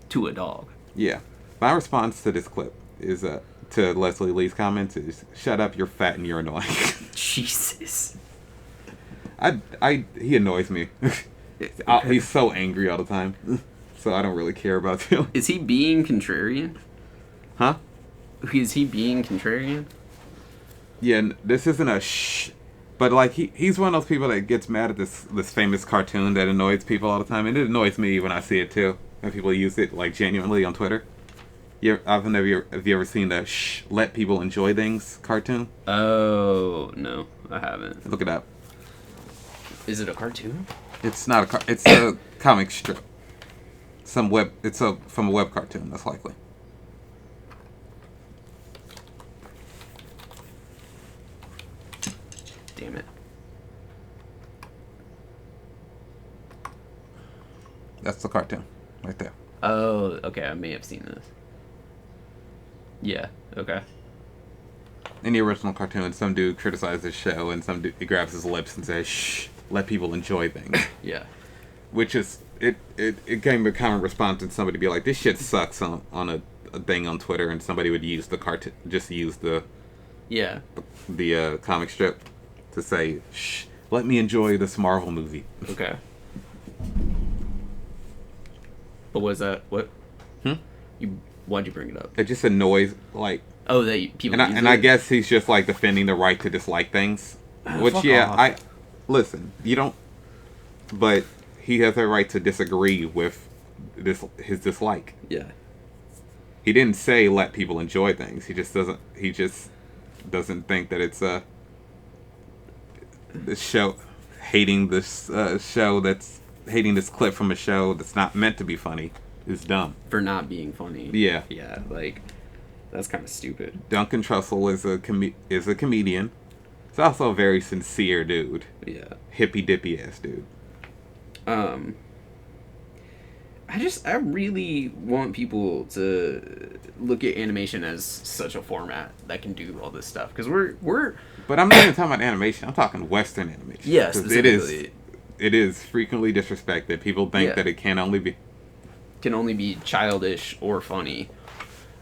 To a dog. Yeah. My response to this clip is, to Leslie Lee's comments is, shut up, you're fat and you're annoying. Jesus. He annoys me. He's so angry all the time. So I don't really care about him. Is he being contrarian? Huh? Is he being contrarian? Yeah, this isn't a shh. But like he's one of those people that gets mad at this famous cartoon that annoys people all the time, and it annoys me when I see it too. When people use it like genuinely on Twitter. Have you ever seen the shh, let people enjoy things cartoon? Oh no, I haven't. Look it up. Is it a cartoon? It's not it's a comic strip. From a web cartoon, that's likely. Damn it. That's the cartoon, right there. Oh, okay, I may have seen this. Yeah, okay. In the original cartoon, some dude criticizes the show, and some dude, he grabs his lips and says, shh, let people enjoy things. Yeah. Which is, it came a common response and somebody be like, this shit sucks on a thing on Twitter, and somebody would use the cartoon, just use the comic strip to say, shh, let me enjoy this Marvel movie. Okay. But was that, what? Why'd you bring it up? It just annoys, like... Oh, that people I guess he's just, like, defending the right to dislike things. Which, yeah, off. Listen, you don't... But he has a right to disagree with his dislike. Yeah. He didn't say let people enjoy things. He just doesn't think that it's this show... Hating this hating this clip from a show that's not meant to be funny is dumb. For not being funny. Yeah. Yeah, like, that's kind of stupid. Duncan Trussell is a comedian. He's also a very sincere dude. Yeah. Hippy dippy ass dude. I really want people to look at animation as such a format that can do all this stuff. Because we're... But I'm not even talking about animation. I'm talking Western animation. Yes, yeah, it is frequently disrespected. People think that it can only be childish or funny.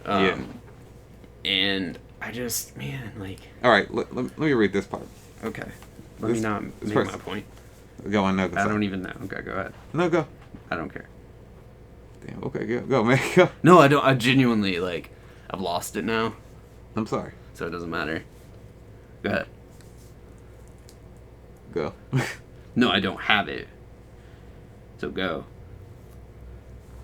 And I just, man, like... Alright, let me read this part. Okay. Let me not make my point. Go on, no. I don't even know. Okay, go ahead. No, go. I don't care. Damn, okay, go, man, go. No, I don't. I genuinely, like, I've lost it now. I'm sorry. So it doesn't matter. Go ahead. Go. No, I don't have it. So go.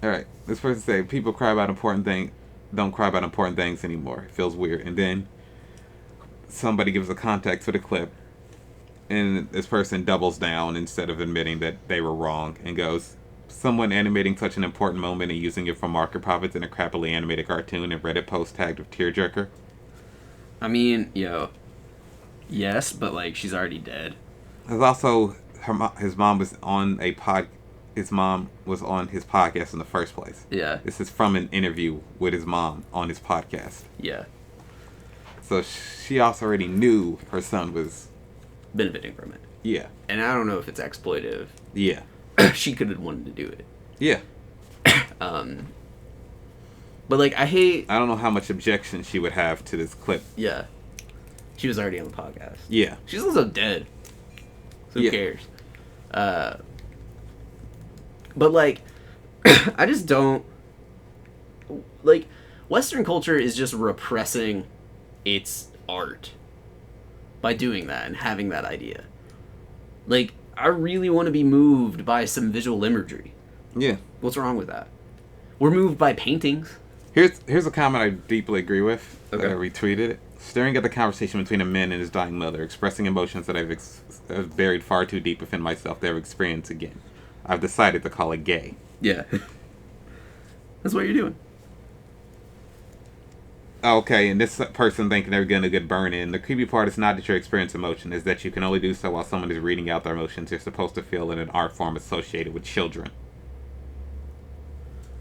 Alright, this person say, people cry about important things, don't cry about important things anymore. It feels weird. And then somebody gives a context for the clip, and this person doubles down instead of admitting that they were wrong and goes, someone animating such an important moment and using it for market profits in a crappily animated cartoon and Reddit post tagged with tearjerker? I mean, yes, but like she's already dead. There's also his mom was on his mom was on his podcast in the first place. Yeah. This is from an interview with his mom on his podcast. Yeah. So she also already knew her son was benefiting from it. Yeah. And I don't know if it's exploitive. Yeah. She could have wanted to do it. Yeah. But like I don't know how much objection she would have to this clip. Yeah. She was already on the podcast. Yeah. She's also dead. So who cares? But like I just don't like Western culture is just repressing its art by doing that and having that idea. Like, I really want to be moved by some visual imagery. Yeah. What's wrong with that? We're moved by paintings. Here's a comment I deeply agree with. Okay. I retweeted it. Staring at the conversation between a man and his dying mother, expressing emotions that I've buried far too deep within myself to ever experience again. I've decided to call it gay. Yeah. That's what you're doing. Okay, and this person thinking they're gonna get burned in. The creepy part is not that you experience emotion, is that you can only do so while someone is reading out their emotions you're supposed to feel in an art form associated with children.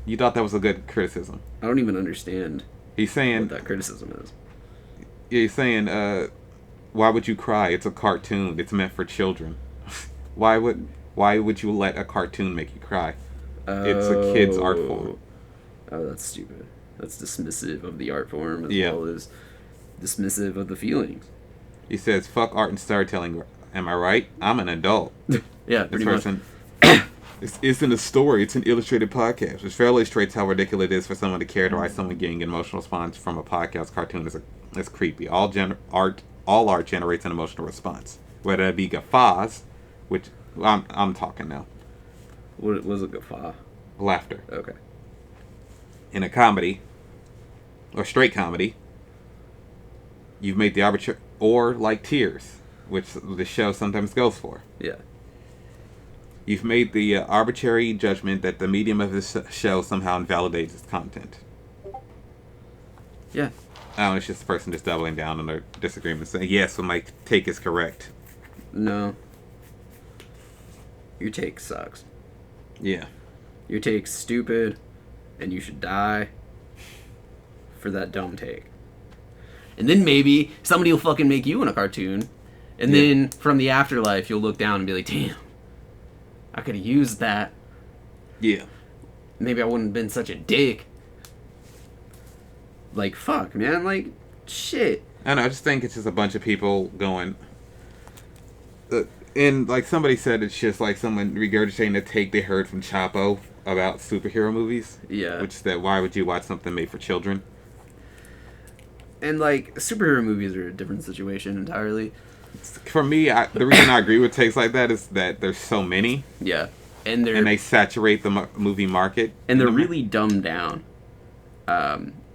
You thought that was a good criticism. I don't even understand He's saying what that criticism is. Yeah, he's saying, why would you cry? It's a cartoon. It's meant for children. Why would you let a cartoon make you cry? It's a kid's art form. Oh, that's stupid. That's dismissive of the art form as Yeah. well as dismissive of the feelings. He says, fuck art and storytelling. Am I right? I'm an adult. Yeah, pretty much. This isn't a story. It's an illustrated podcast, which fairly illustrates how ridiculous it is for someone to characterize someone getting an emotional response from a podcast cartoon as creepy. All art generates an emotional response, whether it be guffaws, which I'm talking now. What was a guffaw? Laughter. Okay. In a comedy, or straight comedy, you've made the arbitrary, or like tears, which the show sometimes goes for. Yeah. You've made the arbitrary judgment that the medium of this show somehow invalidates its content. Yeah. I don't know, it's just the person just doubling down on their disagreement, saying, yes, well, my take is correct. No. Your take sucks. Yeah. Your take's stupid, and you should die for that dumb take. And then maybe somebody will fucking make you in a cartoon, and then from the afterlife, you'll look down and be like, damn, I could have used that. Yeah. Maybe I wouldn't have been such a dick. Like, fuck, man. Like, shit. I don't know, I just think it's just a bunch of people going... and, like, somebody said it's just like someone regurgitating the take they heard from Chapo about superhero movies. Yeah. Which is that, why would you watch something made for children? And, like, superhero movies are a different situation entirely. For me, the reason I agree with takes like that is that there's so many. Yeah. And they saturate the movie market. And they're really dumbed down.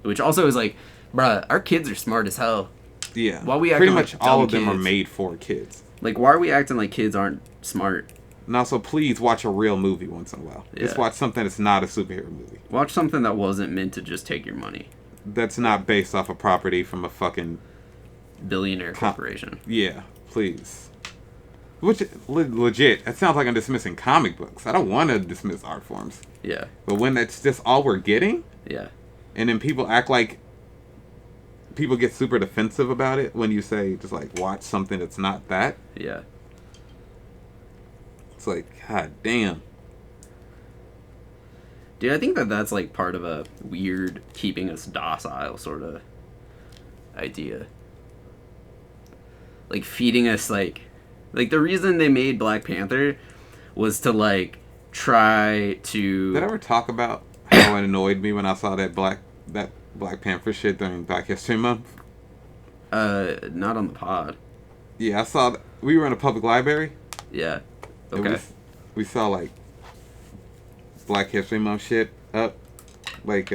Which also is like, bruh, our kids are smart as hell. Yeah. Why we pretty much like all of kids? them are made for kids. Like, why are we acting like kids aren't smart? And also, please watch a real movie once in a while. Yeah. Just watch something that's not a superhero movie. Watch something that wasn't meant to just take your money. That's not based off a property from a fucking... billionaire corporation. Yeah, please. Which, legit, it sounds like I'm dismissing comic books. I don't want to dismiss art forms. Yeah. But when that's just all we're getting... Yeah. And then people act like... People get super defensive about it when you say, just like, watch something that's not that. Yeah. It's like, god damn. Dude, I think that's like part of a weird keeping us docile sort of idea. Like feeding us like the reason they made Black Panther was to like try to... Did I ever talk about how it annoyed me when I saw that Black Panther shit during Black History Month? Not on the pod. Yeah, I saw we were in a public library. Yeah. Okay. We saw like Black History Month shit up, like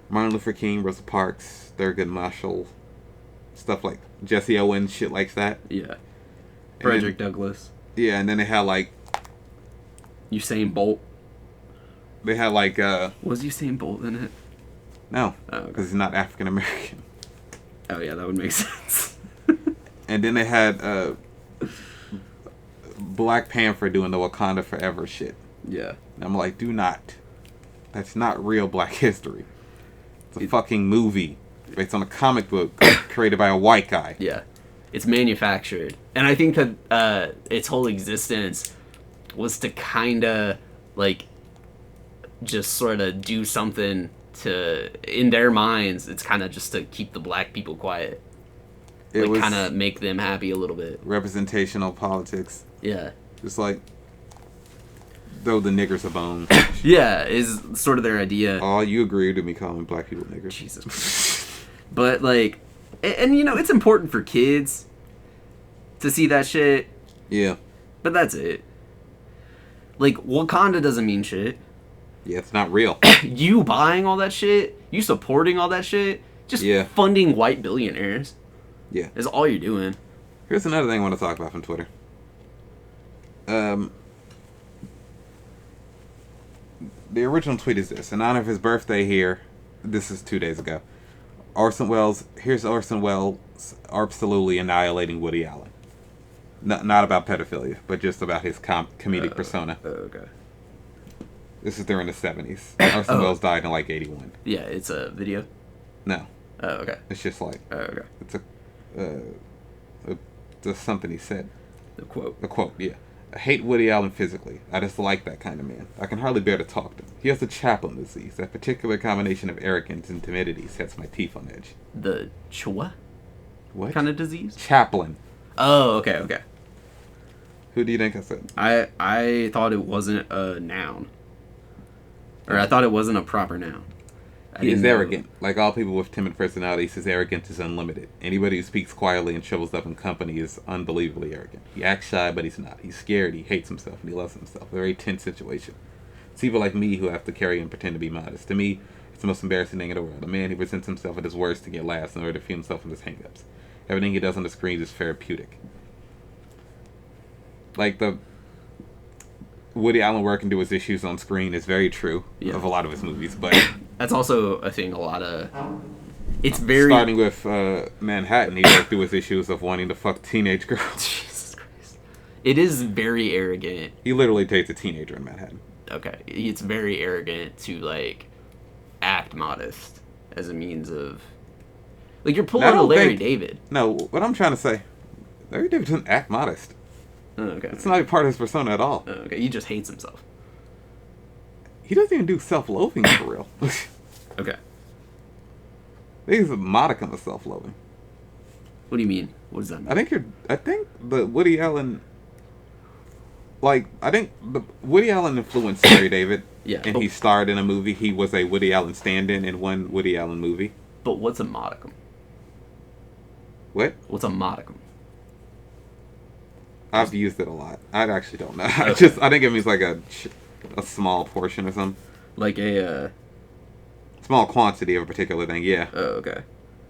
Martin Luther King, Rosa Parks, Thurgood Marshall, stuff like Jesse Owens, shit like that. Yeah. Frederick Douglass. Yeah, and then they had like Usain Bolt. They had like Was Usain Bolt in it? no, Oh, because he's not African American. Oh yeah, that would make sense. And then they had Black Panther doing the Wakanda Forever shit. Yeah. And I'm like, do not. That's not real Black history. It's a fucking movie based on a comic book created by a white guy. Yeah. It's manufactured. And I think that its whole existence was to kind of, like, just sort of do something to, in their minds, it's kind of just to keep the black people quiet. It was kind of make them happy a little bit. representational politics. Yeah. Just like, throw the niggers a bone. Yeah, is sort of their idea. Oh, you agreed with me calling black people niggers. Jesus. But, like, and you know, it's important for kids to see that shit. Yeah. But that's it. Like, Wakanda doesn't mean shit. Yeah, it's not real. You buying all that shit, you supporting all that shit, just funding white billionaires. Yeah. Is all you're doing. Here's another thing I want to talk about from Twitter. The original tweet is this. In honor of his birthday here, this is 2 days ago. Here's Orson Welles absolutely annihilating Woody Allen. Not about pedophilia, but just about his comedic persona. Okay. This is during the 70s. Orson Welles died in like 81. Yeah, it's a video? No. Oh, okay. It's just like... Oh, okay. It's something he said. The quote. The quote, yeah. I hate Woody Allen physically. I just like that kind of man. I can hardly bear to talk to him. He has the Chaplin disease. That particular combination of arrogance and timidity sets my teeth on edge. The what? What? Kind of disease? Chaplin. Oh, okay. Who do you think I said? I thought it wasn't a noun. Or I thought it wasn't a proper noun. He is arrogant. Like all people with timid personalities, his arrogance is unlimited. Anybody who speaks quietly and shovels up in company is unbelievably arrogant. He acts shy, but he's not. He's scared, he hates himself, and he loves himself. A very tense situation. It's people like me who have to carry and pretend to be modest. To me, it's the most embarrassing thing in the world. A man who presents himself at his worst to get laughs in order to feel himself with his hang-ups. Everything he does on the screen is therapeutic. Like the Woody Allen working to his issues on screen is very true of a lot of his movies, but that's also a thing. A lot of it's very starting with Manhattan. He worked through his issues of wanting to fuck teenage girls. Jesus Christ! It is very arrogant. He literally dates a teenager in Manhattan. Okay, it's very arrogant to like act modest as a means of like you're pulling a Larry David. No, what I'm trying to say, Larry David doesn't act modest. Oh, okay. It's not a part of his persona at all. Oh, okay, he just hates himself. He doesn't even do self-loathing for real. Okay. There's a modicum of self-loathing. What do you mean? What does that mean? I think the Woody Allen... I think the Woody Allen influenced Larry David. Yeah. And he starred in a movie. He was a Woody Allen stand-in in one Woody Allen movie. But what's a modicum? What? What's a modicum? I've used it a lot. I actually don't know. Okay. I think it means like a small portion or something. Like a small quantity of a particular thing, yeah. Oh, okay.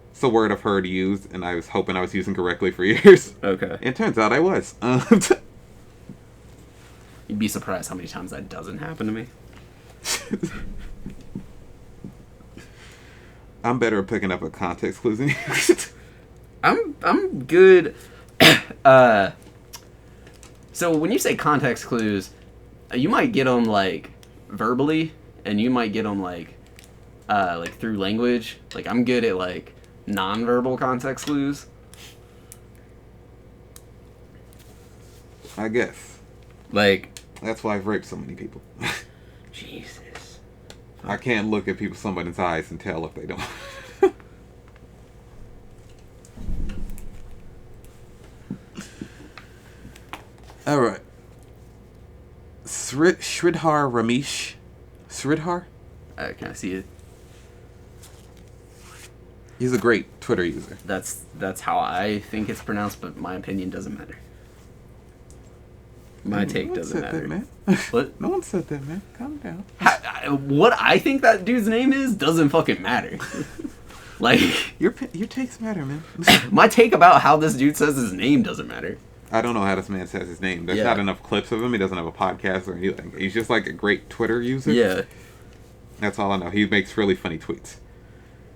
It's a word I've heard used, and I was hoping I was using correctly for years. Okay. It turns out I was. You'd be surprised how many times that doesn't happen to me. I'm better at picking up a context clues than you. I'm good. So when you say context clues, you might get them like verbally, and you might get them like through language. Like I'm good at like non-verbal context clues. I guess. Like that's why I've raped so many people. Jesus. I can't look at somebody's eyes and tell if they don't. All right. Sridhar Ramesh. Sridhar? Can I see it? He's a great Twitter user. That's how I think it's pronounced, but my opinion doesn't matter. My take doesn't matter. That, man. What? No one said that, man. Calm down. What I think that dude's name is doesn't fucking matter. Like your takes matter, man. My take about how this dude says his name doesn't matter. I don't know how this man says his name. There's not enough clips of him. He doesn't have a podcast or anything. He's just like a great Twitter user. Yeah. That's all I know. He makes really funny tweets.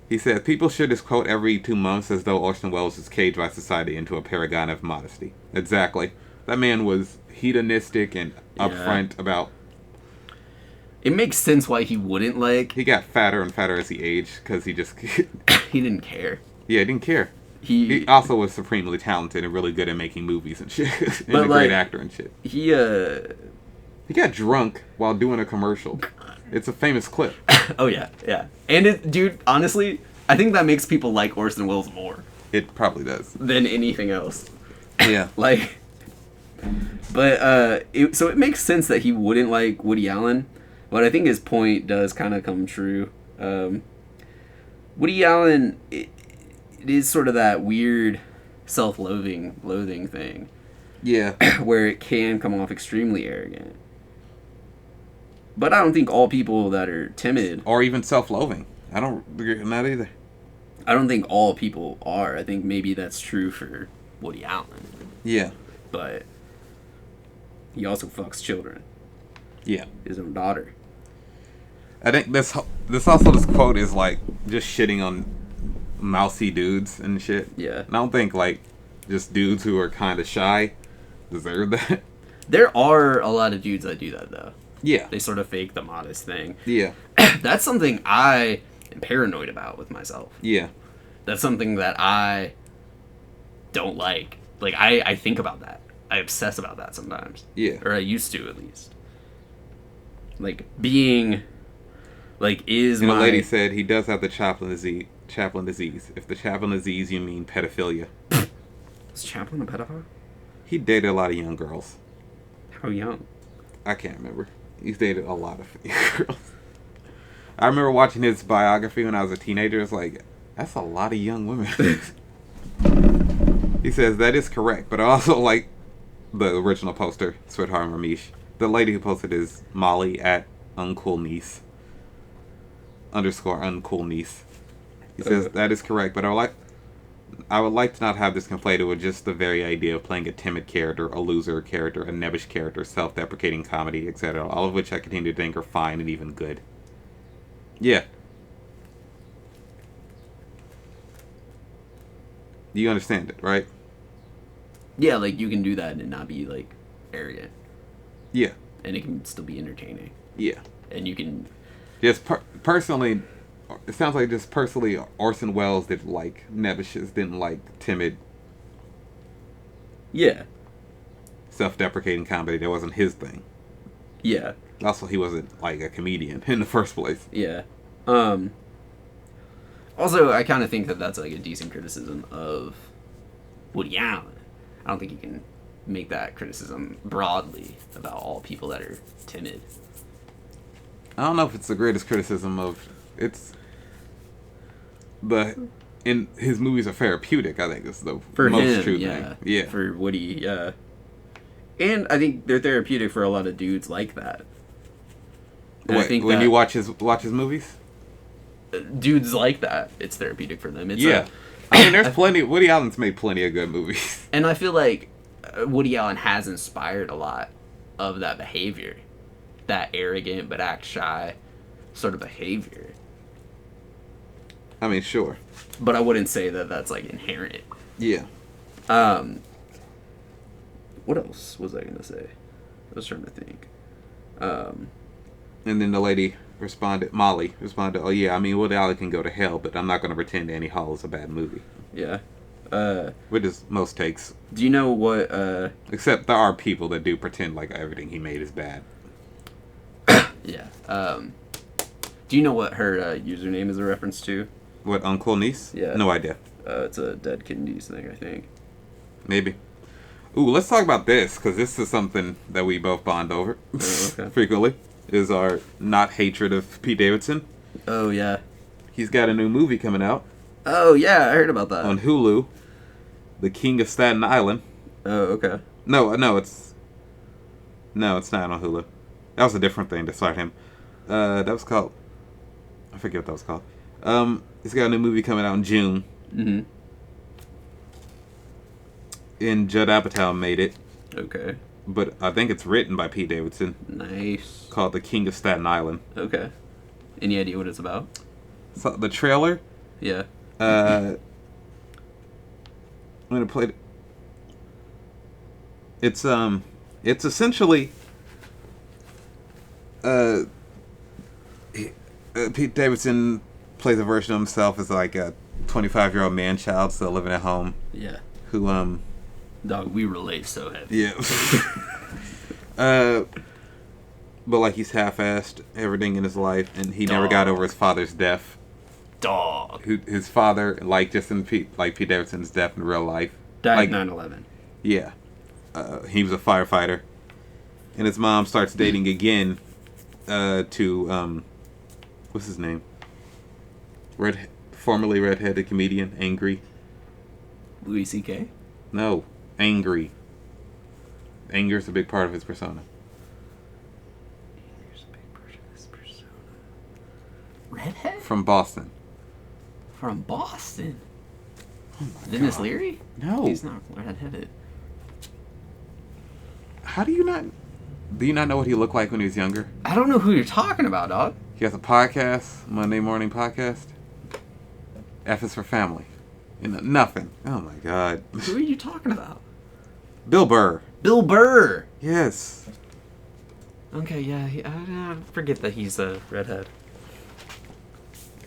He says, people share this quote every 2 months as though Orson Welles is caged by society into a paragon of modesty. Exactly. That man was hedonistic and upfront about... It makes sense why he wouldn't, like... He got fatter and fatter as he aged, because he just... he didn't care. Yeah, he didn't care. He also was supremely talented and really good at making movies and shit. And a great actor and shit. He got drunk while doing a commercial. It's a famous clip. Oh, yeah, yeah. And, dude, honestly, I think that makes people like Orson Welles more. It probably does. Than anything else. Yeah. Like... But, so it makes sense that he wouldn't like Woody Allen. But I think his point does kind of come true. Woody Allen... It is sort of that weird loathing thing. Yeah. Where it can come off extremely arrogant. But I don't think all people that are timid... Or even self-loathing. Not either. I don't think all people are. I think maybe that's true for Woody Allen. Yeah. But he also fucks children. Yeah. His own daughter. I think this quote is like just shitting on mousy dudes and shit. Yeah. And I don't think like just dudes who are kind of shy deserve that. There are a lot of dudes that do that though. Yeah. They sort of fake the modest thing. Yeah. That's something I am paranoid about with myself. Yeah. That's something that I don't like. Like I think about that. I obsess about that sometimes. Yeah. Or I used to at least. Like being like is and my... the lady said he does have the Chaplin disease. If the Chaplin disease you mean pedophilia. Is Chaplin a pedophile? He dated a lot of young girls. How young? I can't remember. He's dated a lot of young girls. I remember watching his biography when I was a teenager. It's like, that's a lot of young women. He says that is correct, but I also like the original poster, Sweetheart Ramesh. The lady who posted is Molly at _uncoolniece. He says that is correct, but I would like to not have this conflated with just the very idea of playing a timid character, a loser character, a nebbish character, self-deprecating comedy, etc. All of which I continue to think are fine and even good. Yeah. You understand it, right? Yeah, like you can do that and not be like arrogant. Yeah. And it can still be entertaining. Yeah. And you can... Just personally... It sounds like just personally Orson Welles didn't like nebbishes, didn't like timid... Yeah. Self-deprecating comedy. That wasn't his thing. Yeah. Also, he wasn't like a comedian in the first place. Yeah. Also, I kind of think that that's like a decent criticism of Woody Allen. I don't think you can make that criticism broadly about all people that are timid. I don't know if it's the greatest criticism of... It's... But in his movies are therapeutic, I think is the most true thing. Yeah. For Woody, yeah. And I think they're therapeutic for a lot of dudes like that. And Wait, when you watch his movies? Dudes like that. It's therapeutic for them. It's I mean, there's plenty... Woody Allen's made plenty of good movies. And I feel like Woody Allen has inspired a lot of that behavior. That arrogant but act shy sort of behavior. I mean, sure. But I wouldn't say that that's like inherent. Yeah. What else was I going to say? I was trying to think. And then the lady Molly responded, oh yeah, I mean, Woody Allen can go to hell, but I'm not going to pretend Annie Hall is a bad movie. Yeah. Which is most takes. Do you know what... Except there are people that do pretend like everything he made is bad. Yeah. Do you know what her username is a reference to? What, Uncle Niece? Yeah. No idea. It's a Dead Kennedys thing, I think. Maybe. Ooh, let's talk about this, because this is something that we both bond over okay. frequently, is our not hatred of Pete Davidson. Oh, yeah. He's got a new movie coming out. Oh, yeah, I heard about that. On Hulu. The King of Staten Island. Oh, okay. No, it's not on Hulu. That was a different thing to start him. That was called... I forget what that was called. He's got a new movie coming out in June. Mm-hmm. And Judd Apatow made it. Okay. But I think it's written by Pete Davidson. Nice. Called The King of Staten Island. Okay. Any idea what it's about? So the trailer? Yeah. I'm gonna play it. It's essentially Pete Davidson plays a version of himself as like a 25-year-old man-child still living at home. Yeah. Who Dog, we relate so heavy. Yeah. But like he's half-assed everything in his life, and he never got over his father's death. Dog. His father, like just in Pete Davidson's death in real life, Died like 9/11. Yeah. He was a firefighter, and his mom starts dating again. To what's his name? Formerly redheaded comedian, Angry. Louis C.K. No, Angry. Anger is a big part of his persona. Redhead? From Boston. From Boston? Oh Dennis Leary? No. He's not redheaded. How do you not... Do you not know what he looked like when he was younger? I don't know who you're talking about, dog. He has a podcast, Monday morning podcast. F is for family. Nothing. Oh my God. Who are you talking about? Bill Burr. Bill Burr! Yes. Okay, yeah, I forget that he's a redhead.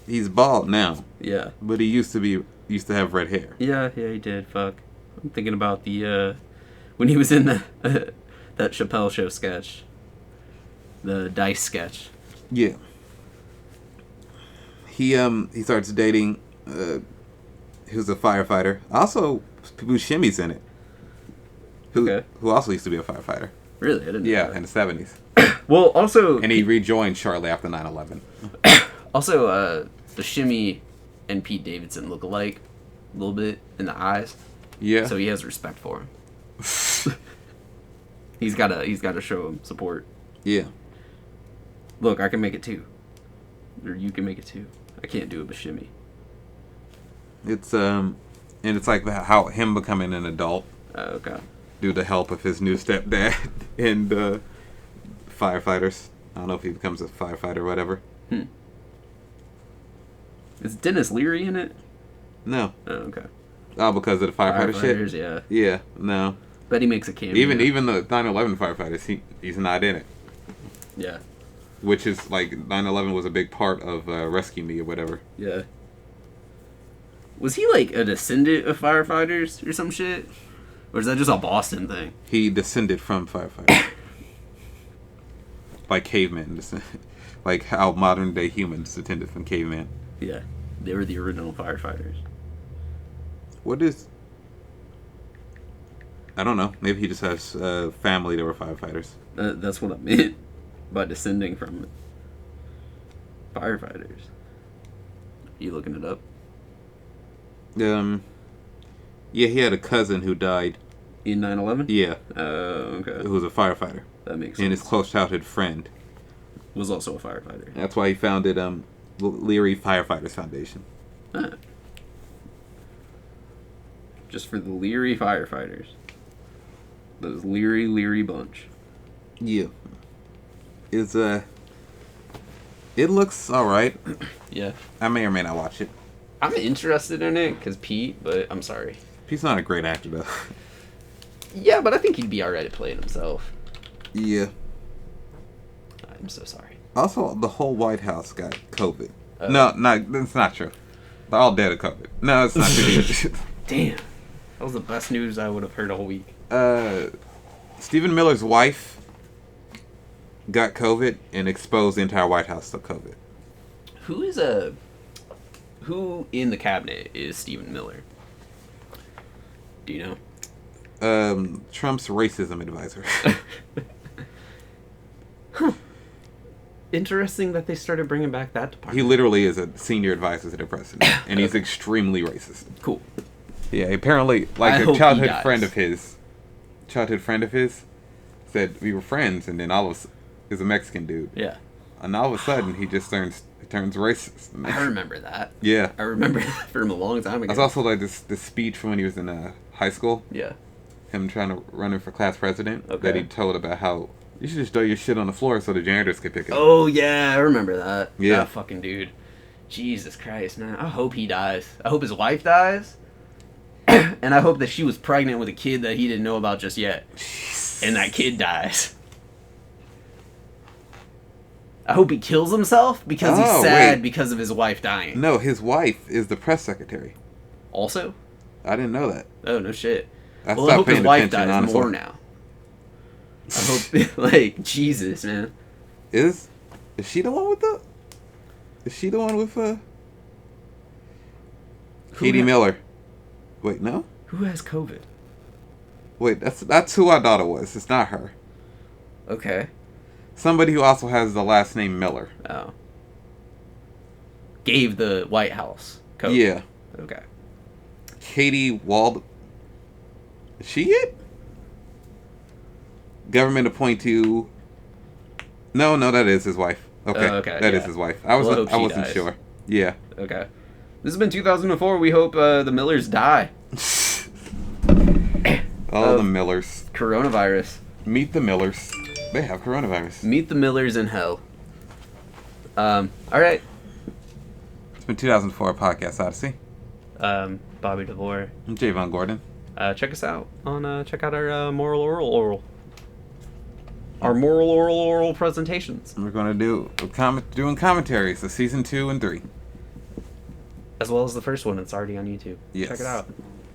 He's bald now. Yeah. But he used to have red hair. Yeah, he did. Fuck. I'm thinking about the, when he was in the, that Chappelle Show sketch. The Dice sketch. Yeah. He starts dating, who's a firefighter. Also, Buscemi's in it. Who also used to be a firefighter. Really? I didn't know that. In the 70s. Well, also... And he rejoined shortly after 9/11. Also, Buscemi and Pete Davidson look alike a little bit in the eyes. Yeah. So he has respect for him. He's gotta show him support. Yeah. Look, I can make it too. Or you can make it too. I can't do a Buscemi. It's and it's like how him becoming an adult. Okay. Due to help of his new stepdad and firefighters. I don't know if he becomes a firefighter or whatever. Is Dennis Leary in it? No. Oh, okay. Oh, because of the firefighter shit? Yeah. Yeah, no. But he makes a cameo. Even the 9/11 firefighters, he's not in it. Yeah. Which is like 9/11 was a big part of Rescue Me or whatever. Yeah. Was he like a descendant of firefighters or some shit? Or is that just a Boston thing? He descended from firefighters. Like cavemen. Like how modern day humans descended from cavemen. Yeah. They were the original firefighters. What is... I don't know. Maybe he just has family that were firefighters. That's what I meant by descending from it. Firefighters. You looking it up? Yeah, he had a cousin who died. In 9/11? Yeah. Okay. Who was a firefighter. That makes sense. And his close childhood friend. Was also a firefighter. That's why he founded Leary Firefighters Foundation. Ah. Just for the Leary firefighters. Those Leary bunch. Yeah. It looks alright. Yeah. I may or may not watch it. I'm interested in it because Pete, but I'm sorry. Pete's not a great actor, though. Yeah, but I think he'd be alright at playing himself. Yeah. I'm so sorry. Also, the whole White House got COVID. No, that's not true. They're all dead of COVID. No, it's not true. Damn. That was the best news I would have heard all week. Stephen Miller's wife got COVID and exposed the entire White House to COVID. Who in the cabinet is Stephen Miller? Do you know? Trump's racism advisor. Interesting that they started bringing back that department. He literally is a senior advisor to the president, and he's extremely racist. Cool. Yeah, apparently, like a childhood friend of his said we were friends, and then all of a is a Mexican dude. Yeah. And all of a sudden, he just turns racist. I remember that. Yeah. I remember that from a long time ago. That's also like this speech from when he was in high school. Yeah. him trying to run for class president. Okay. That he told about how you should just throw your shit on the floor so the janitors could pick it up. Oh, yeah, I remember that. Yeah. That fucking dude. Jesus Christ, man. I hope he dies. I hope his wife dies. And I hope that she was pregnant with a kid that he didn't know about just yet. And that kid dies. I hope he kills himself because he's sad because of his wife dying. No, his wife is the press secretary. Also? I didn't know that. Oh, no shit. I hope his wife dies more now. I hope, like, Jesus, man. Is she the one with the... Is she the one with, Katie Miller? Wait, no? Who has COVID? Wait, that's who I thought it was. It's not her. Okay. Somebody who also has the last name Miller. Oh. Gave the White House COVID. Yeah. Okay. Katie Wald... Is she it? Government appointee... No, that is his wife. Okay. Okay, That is yeah. his wife. I wasn't dies. sure. Yeah. Okay. This has been 2004. We hope the Millers die. The Millers. Coronavirus. Meet the Millers. They have coronavirus. Meet the Millers in hell. All right. It's been 2004 Podcast Odyssey. Bobby DeVore. I'm Javon Gordon. Check us out on check out our moral oral. Our moral oral presentations. We're going to do doing commentaries of season 2 and 3. As well as the first one. It's already on YouTube. Yes. Check it out.